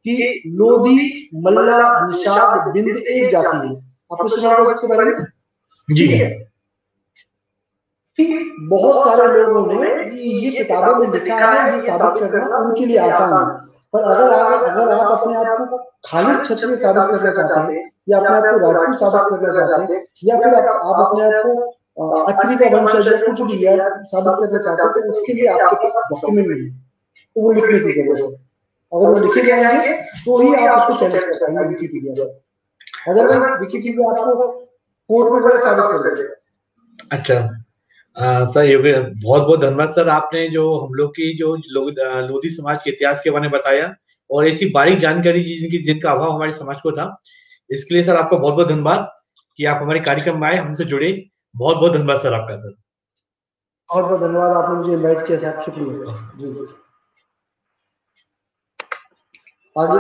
कि लोधी, मल्ला, निषाद, बिंद एक जाति है। आपने सुना होगा इसके बारे में? जी। बहुत सारे लोगों ने ये किताबों में लिखा है, ये साबित करना उनके लिए आसान है, पर अगर आप अपने आप को खाली क्षत्रिय साबित करना चाहते हैं या अपने आप को राजपूत साबित करना चाहते हैं या फिर आप अपने आप को अत्री का वंशज या कुछ भी साबित करना चाहते हैं, तो उसके लिए आपके पास डॉक्यूमेंट नहीं है, तो वो लिखने की जरूरत है। अगर वो लिखे जाएंगे तो ही आप उसको चैलेंज कर पाएंगे विकिपीडिया पर, अदरवाइज विकिपीडिया आपको कोर्ट में गलत साबित कर देगा। अच्छा सर, योगी बहुत बहुत धन्यवाद सर, आपने जो हम लोग की जो लोधी समाज के इतिहास के बारे में बताया और ऐसी बारीक जानकारी जिनका अभाव हमारे समाज को था, इसके लिए सर आपका बहुत बहुत धन्यवाद कि आप हमारे कार्यक्रम में आए, हमसे जुड़े। बहुत बहुत धन्यवाद सर आपका। सर बहुत बहुत धन्यवाद, आपने मुझे इनवाइट किया सर, शुक्रिया जी। आगे